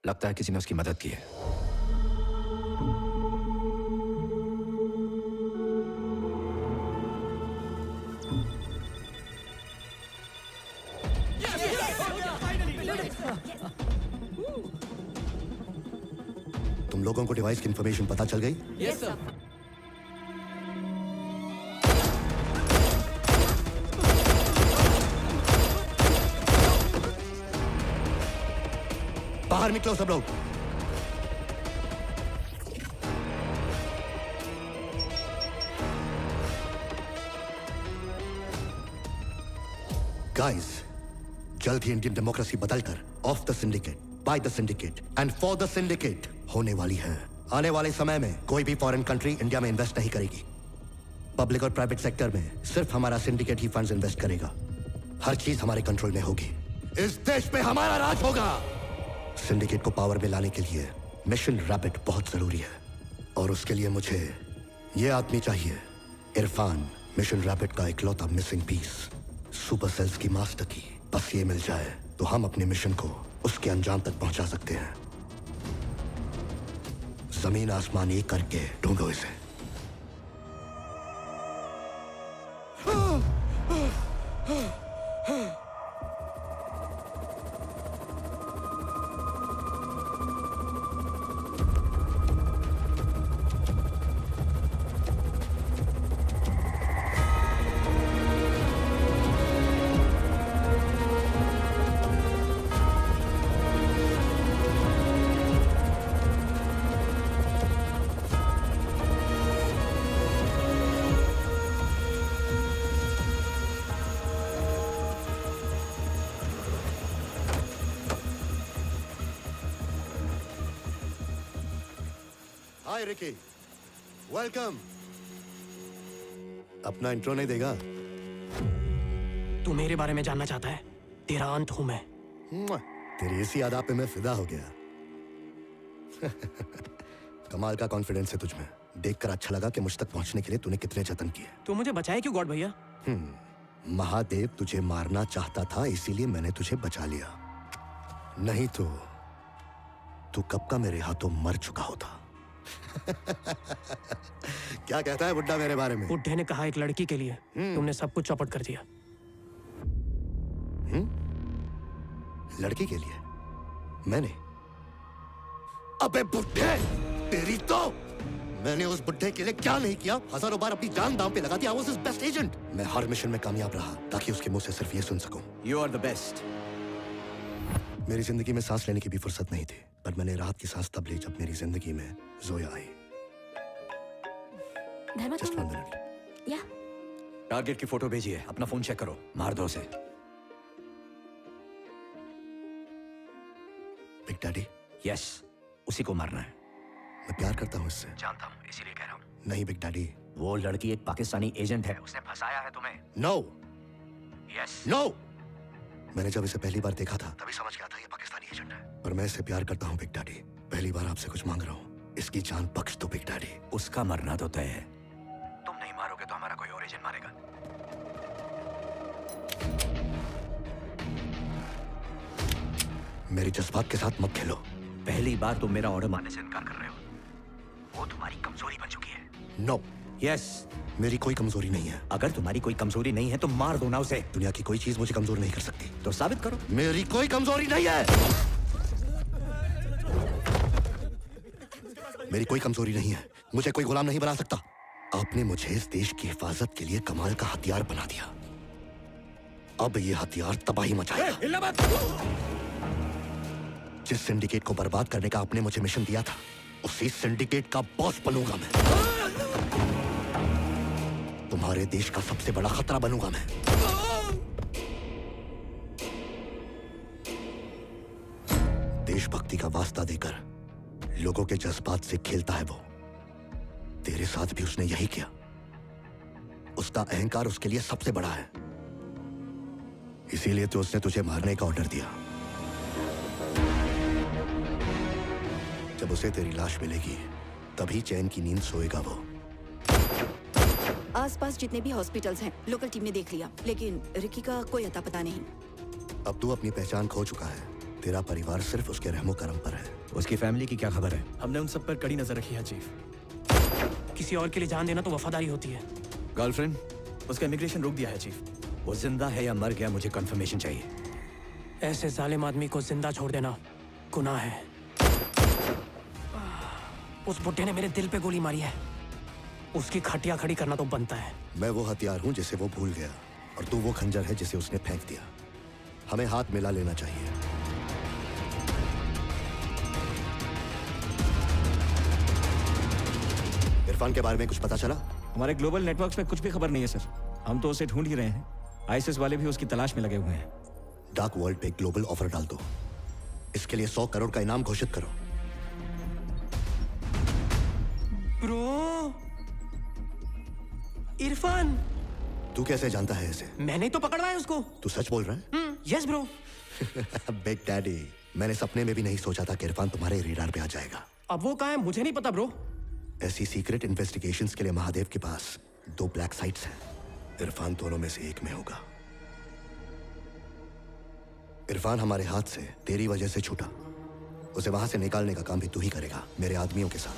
लगता है किसी ने उसकी मदद की है।
तुम लोगों को डिवाइस की इंफॉर्मेशन पता चल गई?
Yes sir.
बाहर निकलो सब लोग। गाइस, जल्द ही इंडियन डेमोक्रेसी बदलकर of the syndicate, by the syndicate and for the syndicate होने वाली है। आने वाले समय में कोई भी फॉरेन कंट्री इंडिया में इन्वेस्ट नहीं करेगी। पब्लिक और प्राइवेट सेक्टर में सिर्फ हमारा सिंडिकेट ही फंड्स इन्वेस्ट करेगा। हर चीज हमारे कंट्रोल में होगी। इस देश पे हमारा राज होगा। सिंडिकेट को पावर में लाने के लिए मिशन रैपिड बहुत जरूरी है और उसके लिए मुझे ये आदमी चाहिए, इरफान, मिशन रैपिड का इकलौता मिसिंग पीस, सुपर सेल्स की मास्टर की। बस ये मिल जाए तो हम अपने मिशन को उसके अंजाम तक पहुंचा सकते हैं। जमीन आसमान एक करके ढूंढो इसे। हाय रिकी, वेलकम। अपना इंट्रो नहीं देगा?
तू मेरे बारे में जानना चाहता है? तेरा अंत हूं मैं।
तेरी इसी अदा पे मैं फिदा हो गया। कमाल का कॉन्फिडेंस है तुझमें। देखकर अच्छा लगा कि मुझ तक पहुंचने के लिए तूने कितने जतन किए।
तू मुझे बचाए क्यों गॉड भैया?
महादेव तुझे मारना चाहता था, इसीलिए मैंने तुझे बचा लिया। नहीं तो तू कब का मेरे हाथों मर चुका होता। क्या कहता है बुड्ढा मेरे बारे में?
बुड्ढे ने कहा एक लड़की के लिए तुमने सब कुछ चौपट कर दिया।
लड़की के लिए मैंने? अबे बुड्ढे, तेरी तो मैंने उस बुड्ढे के लिए क्या नहीं किया? हजारों बार अपनी जान दांव पे लगा दिया। I was his best agent। मैं हर मिशन में कामयाब रहा ताकि उसके मुंह से सिर्फ ये सुन सकूं।
You are the best।
मेरी जिंदगी में सांस लेने की भी फुर्सत नहीं थी, पर मैंने राहत की सांस तब ली जब मेरी जिंदगी में जोया आई। Just 1 minute।
या
टारगेट की फोटो भेजिए, अपना फोन चेक करो, मार दो उसे।
Big daddy?
यस, उसी को मारना है।
मैं प्यार करता हूँ इससे।
जानता हूँ, इसीलिए कह रहा हूँ।
नहीं बिग डैडी।
वो लड़की एक पाकिस्तानी एजेंट है, उसने फंसाया है तुम्हें।
नो।
यस।
नो। मैंने जब इसे पहली बार देखा था तभी समझ गया था ये पाकिस्तानी एजेंट है। पर मैं इससे प्यार करता हूँ बिग डैडी। पहली बार आपसे कुछ मांग रहा हूँ, इसकी जान बख्श दो बिग डैडी।
उसका मरना तो तय है, तुम नहीं मारोगे तो हमारा कोई और एजेंट मारेगा।
मेरे जज्बात के साथ मत खेलो।
पहली बार तुम मेरा ऑर्डर मानने से इनकार कर रहे हो, वो तुम्हारी कमजोरी बन चुकी है।
नो।
यस।
मेरी कोई कमजोरी नहीं है।
अगर तुम्हारी कोई कमजोरी नहीं है तो मार दो ना उसे।
दुनिया की कोई चीज मुझे कमजोर नहीं कर सकती।
तो साबित करो।
मेरी कोई कमजोरी नहीं है। मेरी कोई कमजोरी नहीं है, मुझे कोई गुलाम नहीं बना सकता। आपने मुझे इस देश की हिफाजत के लिए कमाल का हथियार बना दिया। अब ये हथियार तबाही मचाएगा। जिस सिंडिकेट को बर्बाद करने का आपने मुझे मिशन दिया था, उसी सिंडिकेट का बॉस बनूंगा मैं। तुम्हारे देश का सबसे बड़ा खतरा बनूंगा मैं। देशभक्ति का वास्ता देकर लोगों के जज्बात से खेलता है वो। तेरे साथ भी उसने यही किया। उसका अहंकार उसके लिए सबसे बड़ा है, इसीलिए तो उसने तुझे मारने का ऑर्डर दिया। जब उसे तेरी लाश मिलेगी तभी चैन की नींद सोएगा वो।
आसपास जितने भी हॉस्पिटल्स हैं लोकल टीम ने देख लिया, लेकिन रिकी का कोई अता पता नहीं।
अब तू अपनी पहचान खो चुका है। तेरा परिवार सिर्फ उसके रहमो करम पर है।
उसकी फैमिली की क्या खबर है?
हमने उन सब पर कड़ी नजर रखी है चीफ।
किसी और के लिए जान देना तो वफादारी होती है।
गर्लफ्रेंड?
उसका इमिग्रेशन रोक दिया है चीफ।
वो जिंदा है या मर गया, मुझे कंफर्मेशन चाहिए।
ऐसे जालिम आदमी को जिंदा छोड़ देना गुनाह है। उस बुड्ढे ने मेरे दिल पे गोली मारी है, उसकी खटिया खड़ी करना तो बनता है।
मैं वो हथियार हूं जिसे वो भूल गया, और तू वो खंजर है जिसे उसने फेंक दिया। हमें हाथ मिला लेना चाहिए। इरफान के बारे में कुछ पता चला?
हमारे ग्लोबल नेटवर्क्स में कुछ भी खबर नहीं है सर। हम तो उसे ढूंढ ही रहे हैं। आईएसएस वाले भी उसकी तलाश में लगे हुए हैं।
डार्क वर्ल्ड पे ग्लोबल ऑफर डाल दो। इसके लिए 100 करोड़ का इनाम घोषित करो।
ब्रो, इरफान।
तू कैसे जानता है इसे?
मैंने तो पकड़वाया है उसको।
तू सच बोल रहा है?
Yes bro.
बिग डैडी, मैंने सपने में भी नहीं सोचा था कि इरफान तुम्हारे रेडार पे आ जाएगा।
अब वो कहाँ है मुझे नहीं पता ब्रो।
ऐसी सीक्रेट इन्वेस्टिगेशंस के लिए महादेव के पास 2 ब्लैक साइट्स हैं। इरफान दोनों में से एक में होगा। इरफान हमारे हाथ से तेरी वजह से छूटा। उसे वहां से निकालने का काम भी तू ही करेगा, मेरे आदमियों के साथ।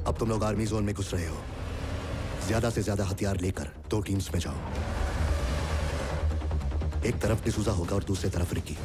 अब तुम लोग आर्मी जोन में घुस रहे हो। ज्यादा से ज्यादा हथियार लेकर 2 टीम्स में जाओ। एक तरफ डिसूजा होगा और दूसरी तरफ रिकी।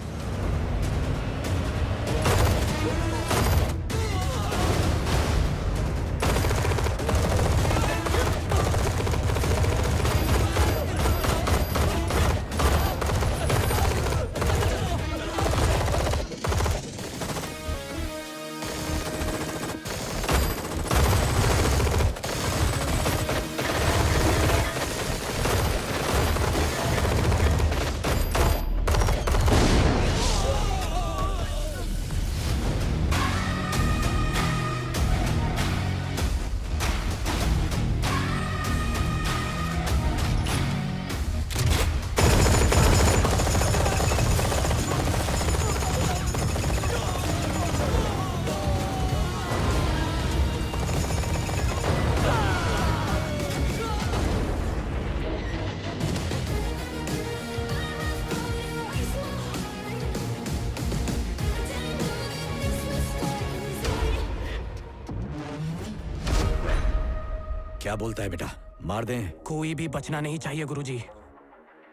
क्या बोलता है बेटा? मार दें?
कोई भी बचना नहीं चाहिए गुरुजी।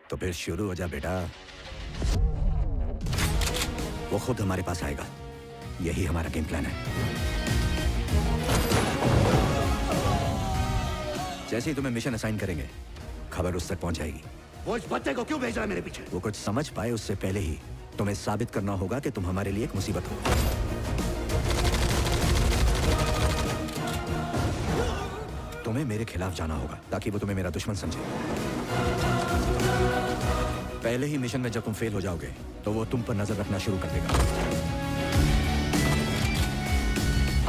तो फिर शुरू हो जा बेटा। वो खुद हमारे पास आएगा। यही हमारा गेम प्लान है। जैसे ही तुम्हें मिशन असाइन करेंगे, खबर उस तक पहुंच जाएगी।
वो इस बच्चे को क्यों भेज रहा है मेरे पीछे?
वो कुछ समझ पाए उससे पहले ही तुम्हें साबित करना होगा कि तुम हमारे लिए एक मुसीबत हो। तुम्हें मेरे खिलाफ जाना होगा ताकि वो तुम्हें मेरा दुश्मन समझे। पहले ही मिशन में जब तुम फेल हो जाओगे तो वो तुम पर नजर रखना शुरू कर देगा।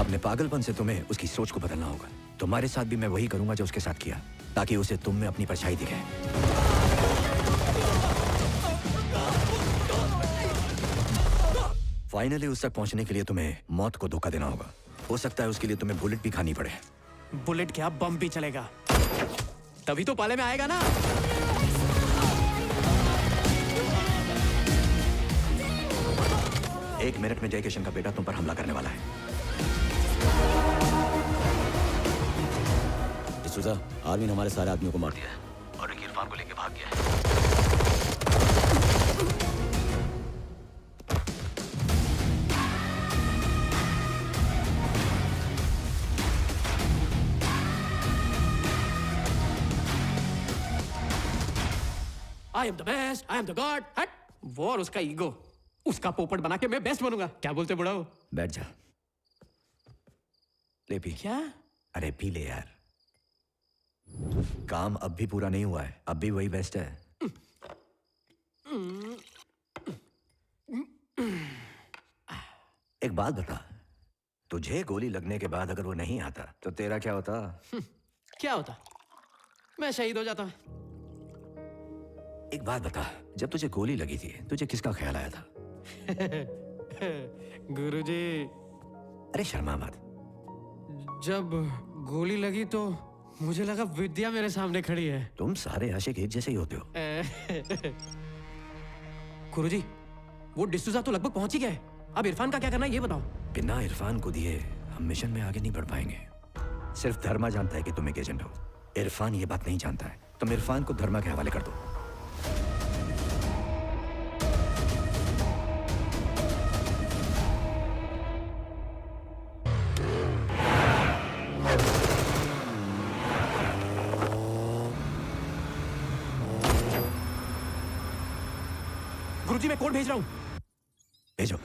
अपने पागलपन से तुम्हें उसकी सोच को बदलना होगा। तुम्हारे साथ भी मैं वही करूंगा जो उसके साथ किया, ताकि उसे तुम में अपनी परछाई दिखे। फाइनली उस तक पहुंचने के लिए तुम्हें मौत को धोखा देना होगा। हो सकता है उसके लिए तुम्हें बुलेट भी खानी पड़े।
बुलेट क्या, बम भी चलेगा, तभी तो पाले में आएगा ना।
एक मिनट में जय किशन का बेटा तुम पर हमला करने वाला है।
डिसूजा, आर्मी ने हमारे सारे आदमियों को मार दिया है और रिकी इरफान को लेके भाग गया है।
I am the best, I am the god. हट, वो और उसका ईगो, उसका पोपट बना के मैं बेस्ट बनूंगा। क्या बोलते बुढ़ाओ?
बैठ जा, ले पी।
क्या?
अरे पी ले यार। काम अब भी पूरा नहीं हुआ है, अब भी वही बेस्ट है। एक बात बता, तुझे गोली लगने के बाद अगर वो नहीं आता तो तेरा क्या होता?
क्या होता? मैं शहीद हो जाता।
एक बात बता, जब तुझे गोली लगी थी तुझे किसका ख्याल आया था?
गुरुजी।
अरे शर्मा मत।
जब गोली लगी तो मुझे लगा विद्या मेरे सामने खड़ी है।
तुम सारे आशिक एक जैसे ही होते हो।
गुरुजी, वो डिसूजा तो लगभग पहुंच ही गए। अब इरफान का क्या करना है ये बताओ।
बिना इरफान को दिए हम मिशन में आगे नहीं बढ़ पाएंगे। सिर्फ धर्मा जानता है कि तुम एक एजेंट हो। इरफान ये बात नहीं जानता है। तुम इरफान को धर्मा के हवाले कर दो।
गुरुजी, मैं कोड भेज रहा हूं।
भेजो।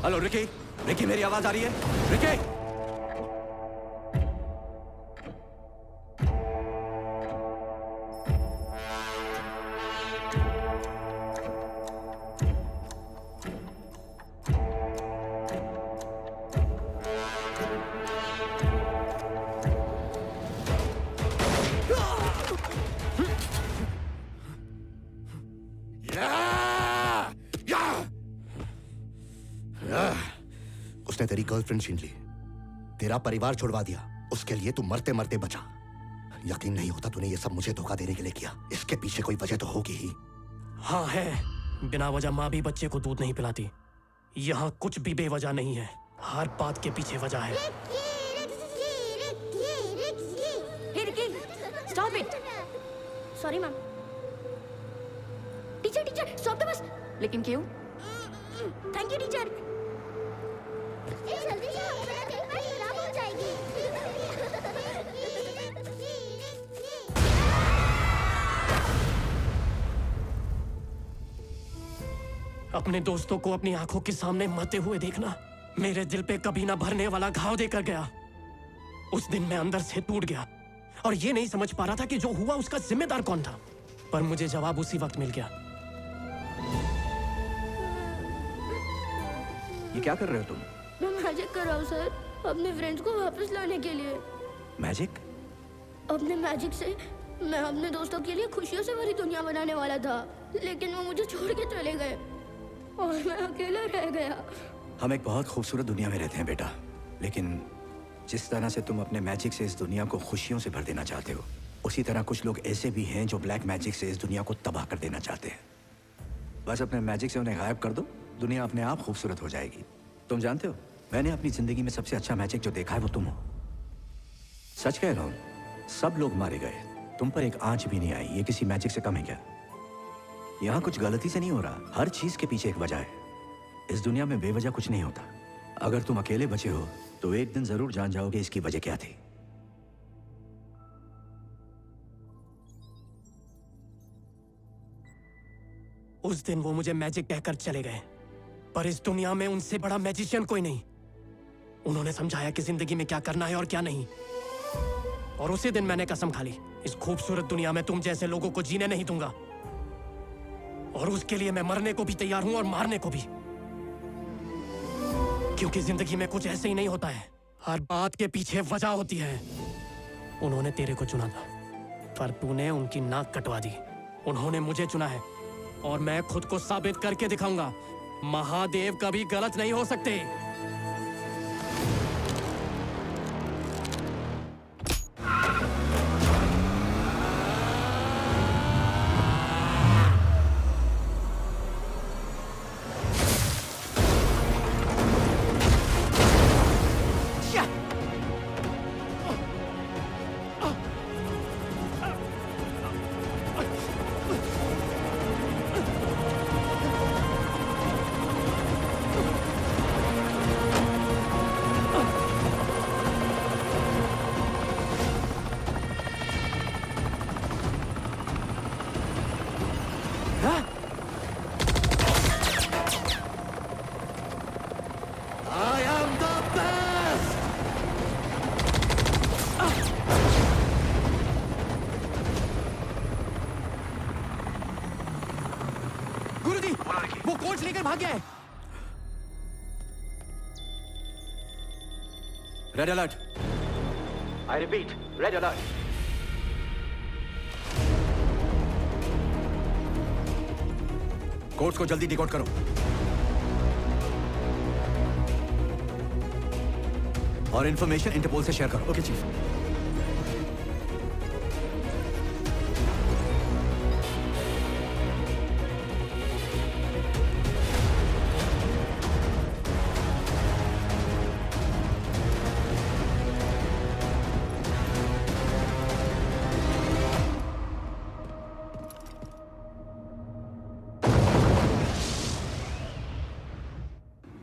हेलो रिकी, रिकी मेरी आवाज आ रही है? रिकी!
उसने तेरी गर्लफ्रेंड छीन ली, तेरा परिवार छुड़वा दिया, उसके लिए तू मरते मरते बचा। यकीन नहीं होता तूने ये सब मुझे धोखा देने के लिए किया। इसके पीछे कोई वजह तो होगी ही।
हाँ है, बिना वजह माँ भी बच्चे को दूध नहीं पिलाती। यहाँ कुछ भी बेवजह नहीं है, हर बात के पीछे वजह है।
Stop it. Sorry ma'am. Teacher stop the bus.
लेकिन क्यों?
Thank you teacher. जल्दी जाओ, मेरा केक पैक खराब हो जाएगी।
अपने दोस्तों को अपनी आंखों के सामने मरते हुए देखना मेरे दिल पे कभी ना भरने वाला घाव देकर गया। उस दिन मैं अंदर से टूट गया और ये नहीं समझ पा रहा था कि जो हुआ उसका जिम्मेदार कौन था, पर मुझे जवाब उसी वक्त मिल गया।
ये क्या कर रहे हो तुम?
मैं मैजिक कर रहा हूँ सर, अपने फ्रेंड्स को वापस लाने के लिए।
मैजिक?
अपने मैजिक से मैं अपने दोस्तों के लिए खुशियों से भरी दुनिया बनाने वाला था, लेकिन वो मुझे छोड़ के चले गए। और मैं अकेला रह गया।
हम एक बहुत खूबसूरत दुनिया में रहते हैं बेटा, लेकिन जिस तरह से तुम अपने मैजिक से इस दुनिया को खुशियों से भर देना चाहते हो, उसी तरह कुछ लोग ऐसे भी हैं जो ब्लैक मैजिक से इस दुनिया को तबाह कर देना चाहते हैं। बस अपने मैजिक से उन्हें गायब कर दो, दुनिया अपने आप खूबसूरत हो जाएगी। तुम जानते हो, मैंने अपनी जिंदगी में सबसे अच्छा मैजिक जो देखा है वो तुम हो। सच कह रहा हूं, सब लोग मारे गए, तुम पर एक आंच भी नहीं आई। ये किसी मैजिक से कम है क्या? यहाँ कुछ गलती से नहीं हो रहा, हर चीज के पीछे एक वजह है। इस दुनिया में बेवजह कुछ नहीं होता। अगर तुम अकेले बचे हो तो एक दिन जरूर जान जाओगे इसकी वजह क्या थी।
उस दिन वो मुझे मैजिक कहकर चले गए, पर इस दुनिया में उनसे बड़ा मैजिशियन कोई नहीं। उन्होंने समझाया कि जिंदगी में क्या करना है और क्या नहीं। और उसी दिन मैंने कसम खा ली, इस खूबसूरत दुनिया में तुम जैसे लोगों को जीने नहीं दूंगा। और उसके लिए मैं मरने को भी तैयार हूं और मारने को भी, क्योंकि जिंदगी में कुछ ऐसे ही नहीं होता है, हर बात के पीछे वजह होती है। उन्होंने तेरे को चुना था, पर तूने उनकी नाक कटवा दी। उन्होंने मुझे चुना है और मैं खुद को साबित करके दिखाऊंगा। महादेव कभी गलत नहीं हो सकते।
Red alert.
I repeat, red alert.
Codes को जल्दी डिकोड करो। और इंफॉर्मेशन इंटरपोल से शेयर करो।
Okay chief.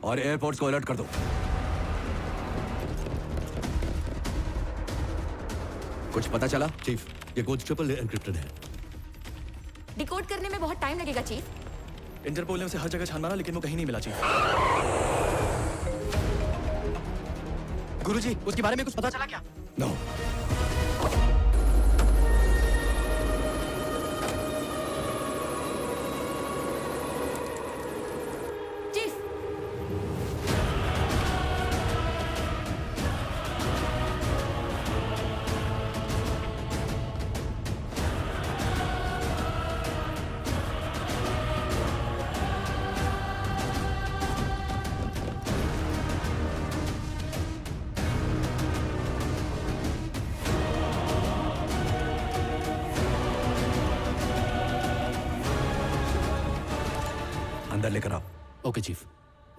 और एयरपोर्ट्स को अलर्ट कर दो। कुछ पता चला?
चीफ, ये कोड ट्रिपल एन्क्रिप्टेड है।
डिकोड करने में बहुत टाइम लगेगा चीफ।
इंटरपोल ने उसे हर जगह छान मारा लेकिन वो कहीं नहीं मिला चीफ।
गुरुजी, उसके बारे में कुछ पता चला क्या?
नो। अंदर लेकर आओ।
ओके चीफ,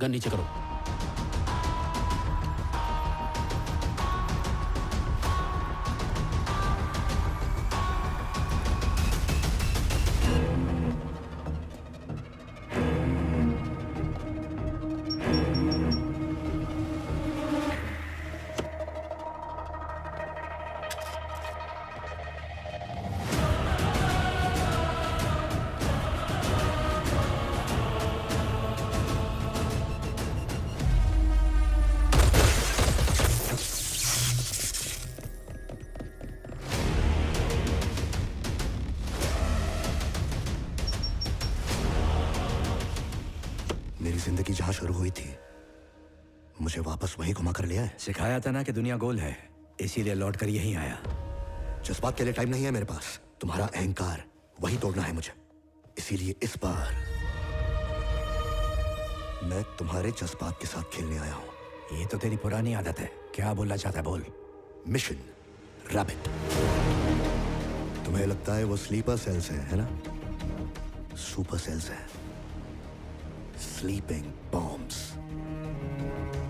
गन नीचे करो।
मेरी जिंदगी जहां शुरू हुई थी मुझे वापस वहीं घुमा कर ले आए।
सिखाया था ना कि दुनिया गोल है, इसीलिए लौट कर यहीं आया।
जज्बात के लिए टाइम नहीं है मेरे पास। तुम्हारा अहंकार वही तोड़ना है मुझे, इसीलिए इस बार मैं तुम्हारे जज्बात के साथ खेलने आया हूं।
ये तो तेरी पुरानी आदत है। क्या बोलना चाहता है बोल।
Mission rabbit. तुम्हें लगता है वो स्लीपर सेल्स है ना? सुपर सेल्स हैं, स्लीपिंग बॉम्ब्स।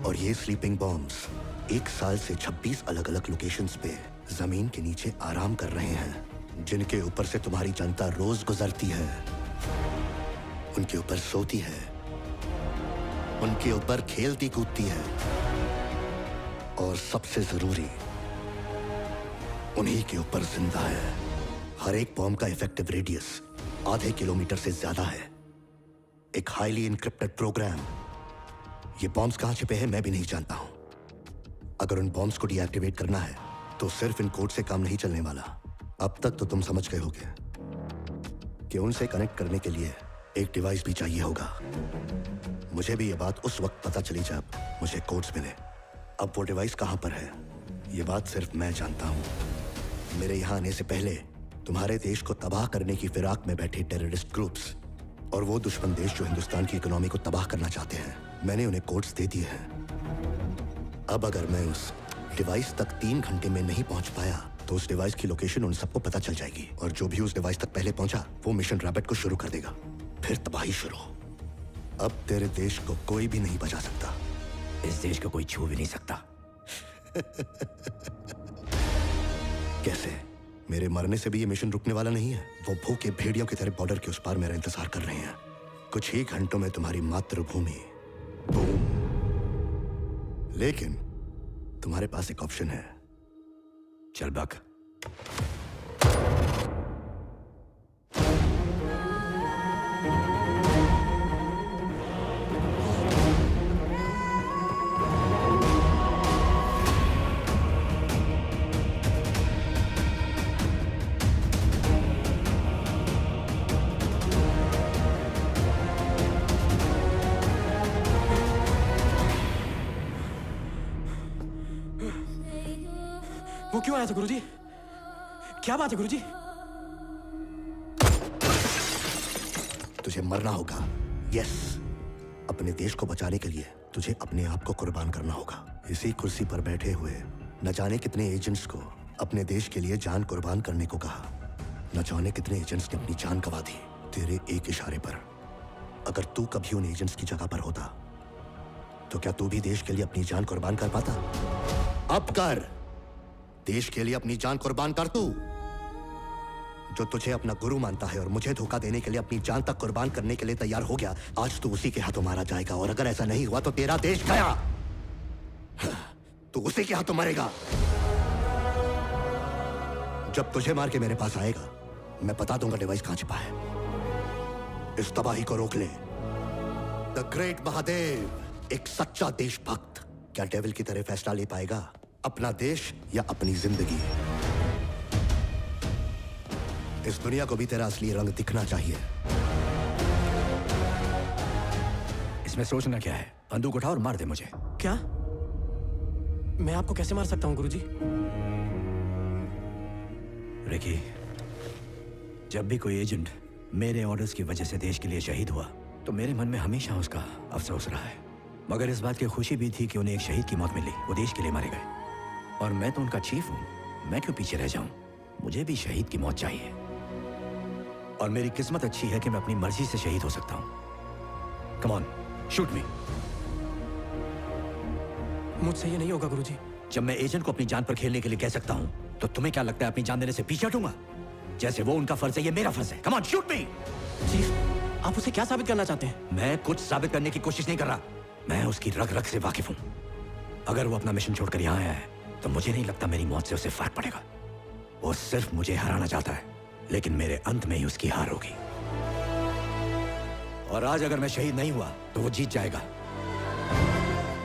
और ये स्लीपिंग बॉम्ब्स 1 साल से 26 अलग अलग लोकेशंस पे जमीन के नीचे आराम कर रहे हैं, जिनके ऊपर से तुम्हारी जनता रोज गुजरती है, उनके ऊपर सोती है, उनके ऊपर खेलती कूदती है, और सबसे जरूरी उन्हीं के ऊपर जिंदा है। हर एक बॉम्ब का इफेक्टिव रेडियस आधे किलोमीटर से ज्यादा है। एक हाईली इनक्रिप्टेड प्रोग्राम। ये बॉम्ब्स कहां छिपे हैं मैं भी नहीं जानता हूं। अगर उन बॉम्ब्स को डीएक्टिवेट करना है तो सिर्फ इन कोड से काम नहीं चलने वाला। अब तक तो तुम समझ गए होगे कि उनसे कनेक्ट करने के लिए एक डिवाइस भी चाहिए होगा। मुझे भी ये बात उस वक्त पता चली जब मुझे कोड्स मिले। अब वो डिवाइस कहां पर है ये बात सिर्फ मैं जानता हूं। मेरे यहां आने से पहले तुम्हारे देश को तबाह करने की फिराक में बैठे टेररिस्ट ग्रुप्स और वो दुश्मन देश जो हिंदुस्तान की इकोनॉमी को तबाह करना चाहते हैं, मैंने उन्हें कोड्स दे दिए हैं। अब अगर मैं उस डिवाइस तक 3 घंटे में नहीं पहुंच पाया तो उस डिवाइस की लोकेशन उन सबको पता चल जाएगी, और जो भी उस डिवाइस तक पहले पहुंचा वो मिशन रैबिट को शुरू कर देगा। फिर तबाही शुरू। अब तेरे देश को कोई भी नहीं बचा सकता।
इस देश को कोई छू भी नहीं सकता।
कैसे? मेरे मरने से भी ये मिशन रुकने वाला नहीं है। वो भूखे भेड़ियों की तरह बॉर्डर के उस पार मेरा इंतजार कर रहे हैं। कुछ ही घंटों में तुम्हारी मातृभूमि बूम। लेकिन तुम्हारे पास एक ऑप्शन है।
चल बक।
वो क्यों आया था गुरुजी? क्या बात है गुरुजी?
तुझे मरना होगा। यस, अपने देश को बचाने के लिए तुझे अपने आप को कुर्बान करना होगा। इसी कुर्सी पर बैठे हुए न जाने कितने एजेंट्स को अपने देश के लिए जान कुर्बान करने को कहा। न जाने कितने एजेंट्स ने अपनी जान गंवा दी तेरे एक इशारे पर। अगर तू कभी उन एजेंट्स की जगह पर होता तो क्या तू भी देश के लिए अपनी जान कुर्बान कर पाता? अब कर। देश के लिए अपनी जान कुर्बान कर तू, जो तुझे अपना गुरु मानता है और मुझे धोखा देने के लिए अपनी जान तक कुर्बान करने के लिए तैयार हो गया। आज तू उसी के हाथों मारा जाएगा, और अगर ऐसा नहीं हुआ तो तेरा देश गया। तू उसी के हाथों मरेगा। जब तुझे मार के मेरे पास आएगा मैं बता दूंगा डिवाइस कहां छिपा है। इस तबाही को रोक ले। द ग्रेट महादेव, एक सच्चा देशभक्त, क्या डेविल की तरह फैसला ले पाएगा? अपना देश या अपनी जिंदगी? इस दुनिया को भी तेरा असली रंग दिखना चाहिए।
इसमें सोचना क्या है? बंदूक उठा और मार दे मुझे।
क्या? मैं आपको कैसे मार सकता हूं गुरुजी?
रिकी, जब भी कोई एजेंट मेरे ऑर्डर्स की वजह से देश के लिए शहीद हुआ तो मेरे मन में हमेशा उसका अफसोस रहा है। मगर इस बात की खुशी भी थी कि उन्हें एक शहीद की मौत मिली। वो देश के लिए मारे गए, और मैं तो उनका चीफ हूं। मैं क्यों पीछे रह जाऊं? मुझे भी शहीद की मौत चाहिए, और मेरी किस्मत अच्छी है कि मैं अपनी मर्जी से शहीद हो सकता हूं। कम ऑन, शूट मी।
मुझसे ये नहीं होगा गुरुजी।
जब मैं एजेंट को अपनी जान पर खेलने के लिए कह सकता हूं तो तुम्हें क्या लगता है अपनी जान देने से पीछे हटूंगा? जैसे वो उनका फर्ज है, ये मेरा फर्ज है। Come on, shoot me.
Chief, आप उसे क्या साबित करना चाहते हैं?
मैं कुछ साबित करने की कोशिश नहीं कर रहा। मैं उसकी रग रग से वाकिफ हूं। अगर वो अपना मिशन छोड़कर यहां आया है तो मुझे नहीं लगता मेरी मौत से उसे फर्क पड़ेगा। वो सिर्फ मुझे हराना चाहता है, लेकिन मेरे अंत में ही उसकी हार होगी। और आज अगर मैं शहीद नहीं हुआ तो वो जीत जाएगा।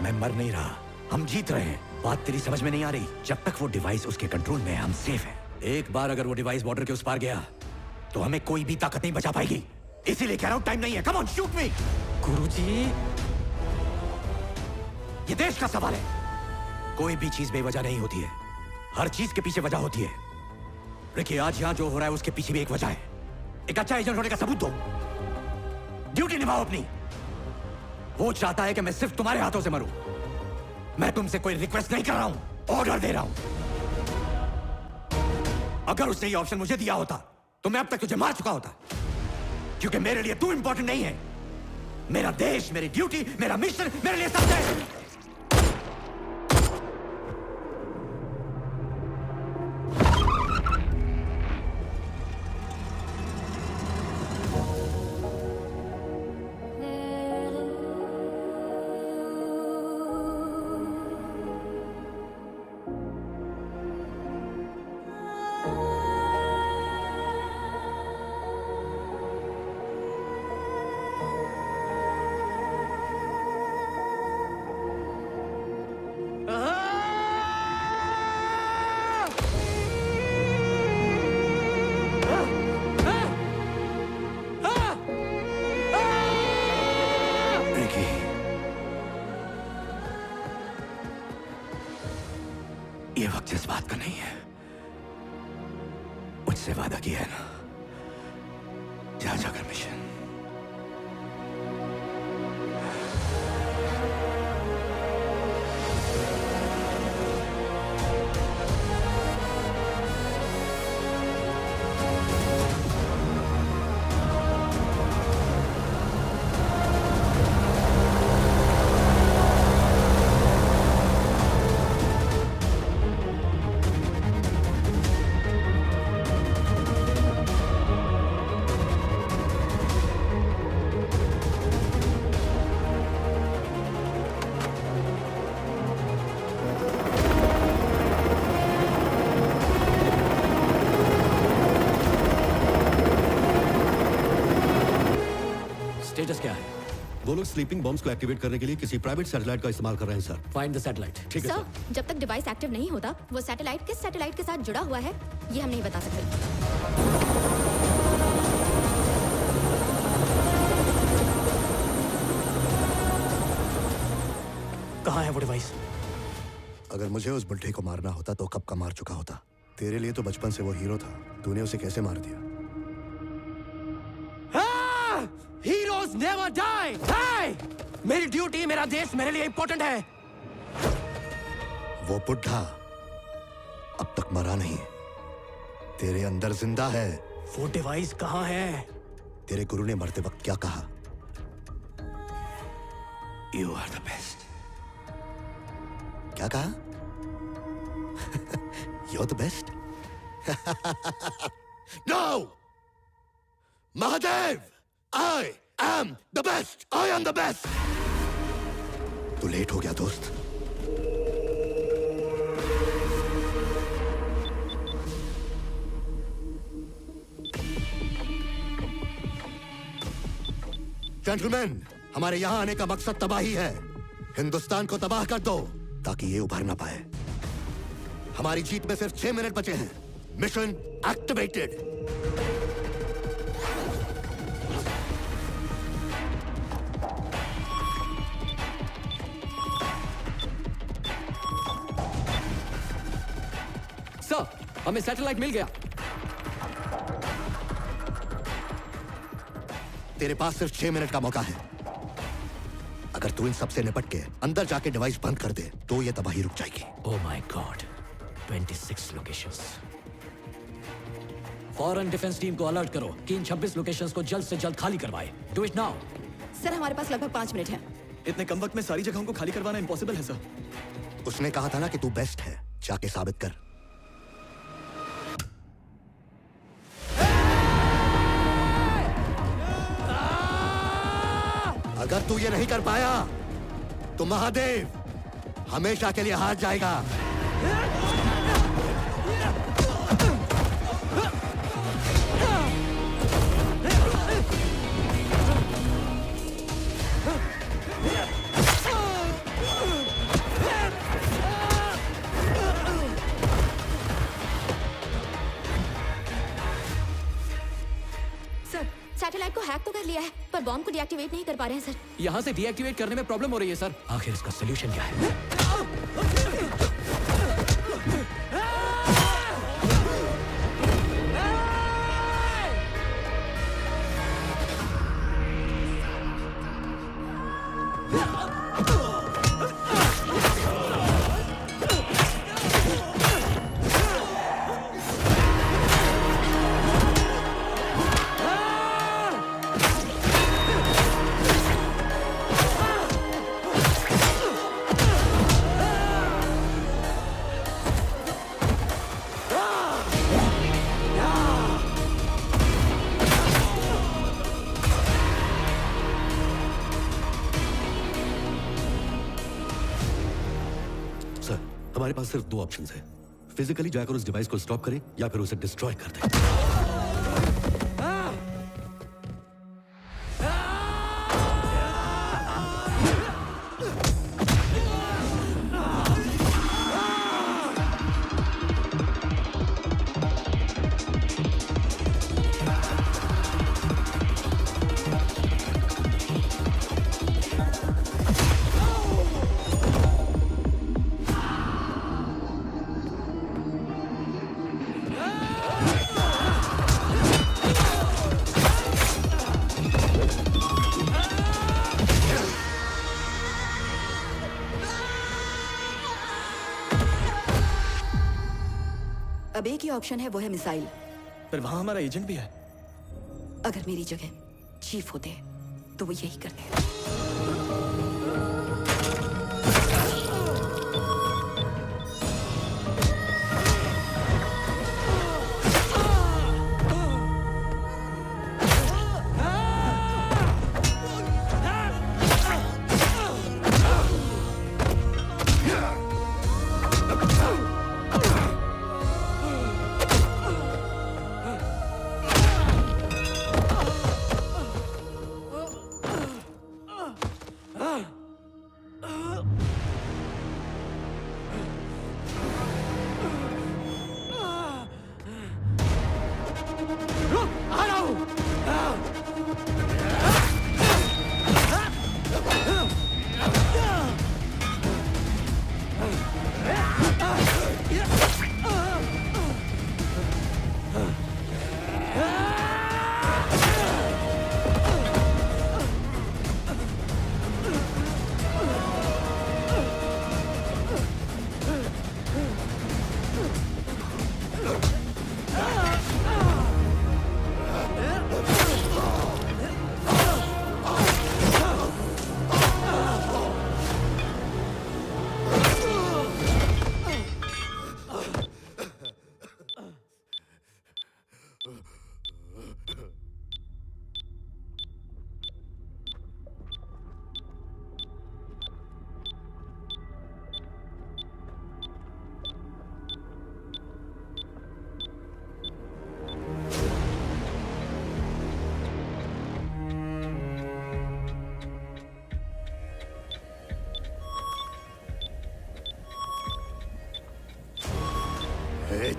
मैं मर नहीं रहा, हम जीत रहे हैं। बात तेरी समझ में नहीं आ रही? जब तक वो डिवाइस उसके कंट्रोल में है हम सेफ हैं। एक बार अगर वो डिवाइस बॉर्डर के उस पार गया तो हमें कोई भी ताकत नहीं बचा पाएगी। इसीलिए कह रहा हूं, टाइम नहीं है। कम ऑन, शूट मी।
गुरुजी,
ये देश का सवाल है। कोई भी चीज बेवजह नहीं होती है, हर चीज के पीछे वजह होती है। देखिए, आज यहां जो हो रहा है उसके पीछे भी एक वजह है। एक अच्छा एजेंट होने का सबूत दो, ड्यूटी निभाओ अपनी। वो चाहता है कि मैं सिर्फ तुम्हारे हाथों से मरूं। मैं तुमसे कोई रिक्वेस्ट नहीं कर रहा हूं, ऑर्डर दे रहा हूं। अगर उसने ये ऑप्शन मुझे दिया होता तो मैं अब तक तुझे मार चुका होता, क्योंकि मेरे लिए तू इंपॉर्टेंट नहीं है। मेरा देश, मेरी ड्यूटी, मेरा मिशन मेरे लिए सब है। ये वक्त इस बात का नहीं है। मुझसे वादा किया है ना, जा जाकर मिशन।
स्टेटस क्या है?
वो लोग स्लीपिंग बॉम्ब्स को एक्टिवेट करने के लिए किसी प्राइवेट सैटेलाइट का इस्तेमाल कर रहे हैं सर।
Find the satellite.
ठीक है
सर, जब तक डिवाइस एक्टिव नहीं होता, वो सैटेलाइट किस सैटेलाइट के साथ जुड़ा हुआ है, ये हम नहीं बता सकते।
कहाँ है वो डिवाइस?
अगर मुझे उस बुड्ढे को मारना होता तो कब का मार चुका होता। तेरे लिए तो बचपन से वो हीरो था, तूने उसे कैसे मार दिया?
Heroes never die! Hey! मेरी ड्यूटी, मेरा देश मेरे लिए इंपॉर्टेंट है।
वो बुड्ढा अब तक मरा नहीं, तेरे अंदर जिंदा है।
वो डिवाइस कहाँ है?
तेरे गुरु ने मरते वक्त क्या कहा?
You are the best.
क्या कहा? You're the best? No! Mahadev! I am the best! I am the best! तू लेट हो गया दोस्त। जेंटलमैन, हमारे यहां आने का मकसद तबाही है। हिंदुस्तान को तबाह कर दो ताकि ये उभर ना पाए। हमारी जीत में सिर्फ 6 मिनट बचे हैं। Mission activated.
सर, हमें सैटेलाइट मिल गया।
तेरे पास सिर्फ 6 मिनट का मौका है। अगर तू इन सबसे निपट के अंदर जाके डिवाइस बंद कर दे तो ये तबाही रुक जाएगी।
Oh my God, 26 locations. Foreign defence team को अलर्ट करो कि इन 26 लोकेशंस को जल्द से जल्द खाली करवाए। Do it now.
सर, हमारे पास लगभग 5 मिनट है।
इतने कम वक्त में सारी जगहों को खाली करवाना इम्पॉसिबल है सर।
उसने कहा था ना कि तू बेस्ट है, जाके साबित कर। अगर तू ये नहीं कर पाया तो महादेव हमेशा के लिए हार जाएगा।
सैटेलाइट को हैक तो कर लिया है, पर बॉम्ब को डीएक्टिवेट नहीं कर पा रहे हैं सर।
यहाँ से डीएक्टिवेट करने में प्रॉब्लम हो रही है सर। आखिर इसका सॉल्यूशन क्या है?
हमारे पास सिर्फ 2 ऑप्शंस हैं। फिजिकली जाकर उस डिवाइस को स्टॉप करें या फिर उसे डिस्ट्रॉय कर दें।
अब एक ही ऑप्शन है, वो है मिसाइल।
पर वहां हमारा एजेंट भी है।
अगर मेरी जगह चीफ होते तो वो यही करते।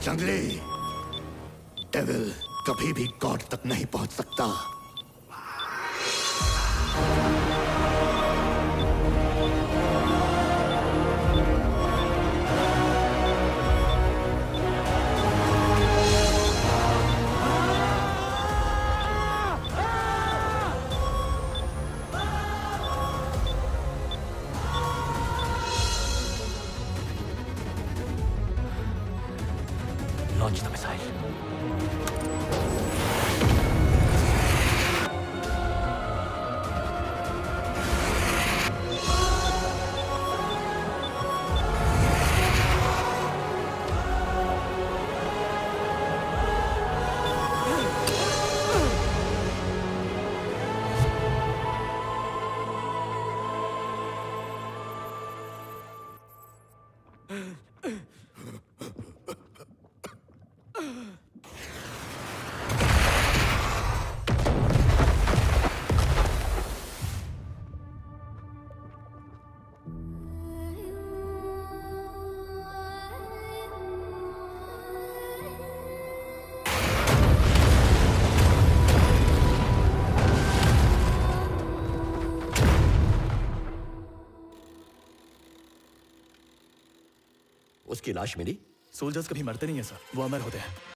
जंगली डेविल कभी भी गॉड तक नहीं पहुंच सकता।
Launch the missile.
उसकी लाश मिली?
सोल्जर्स कभी मरते नहीं है सर, वो अमर होते हैं।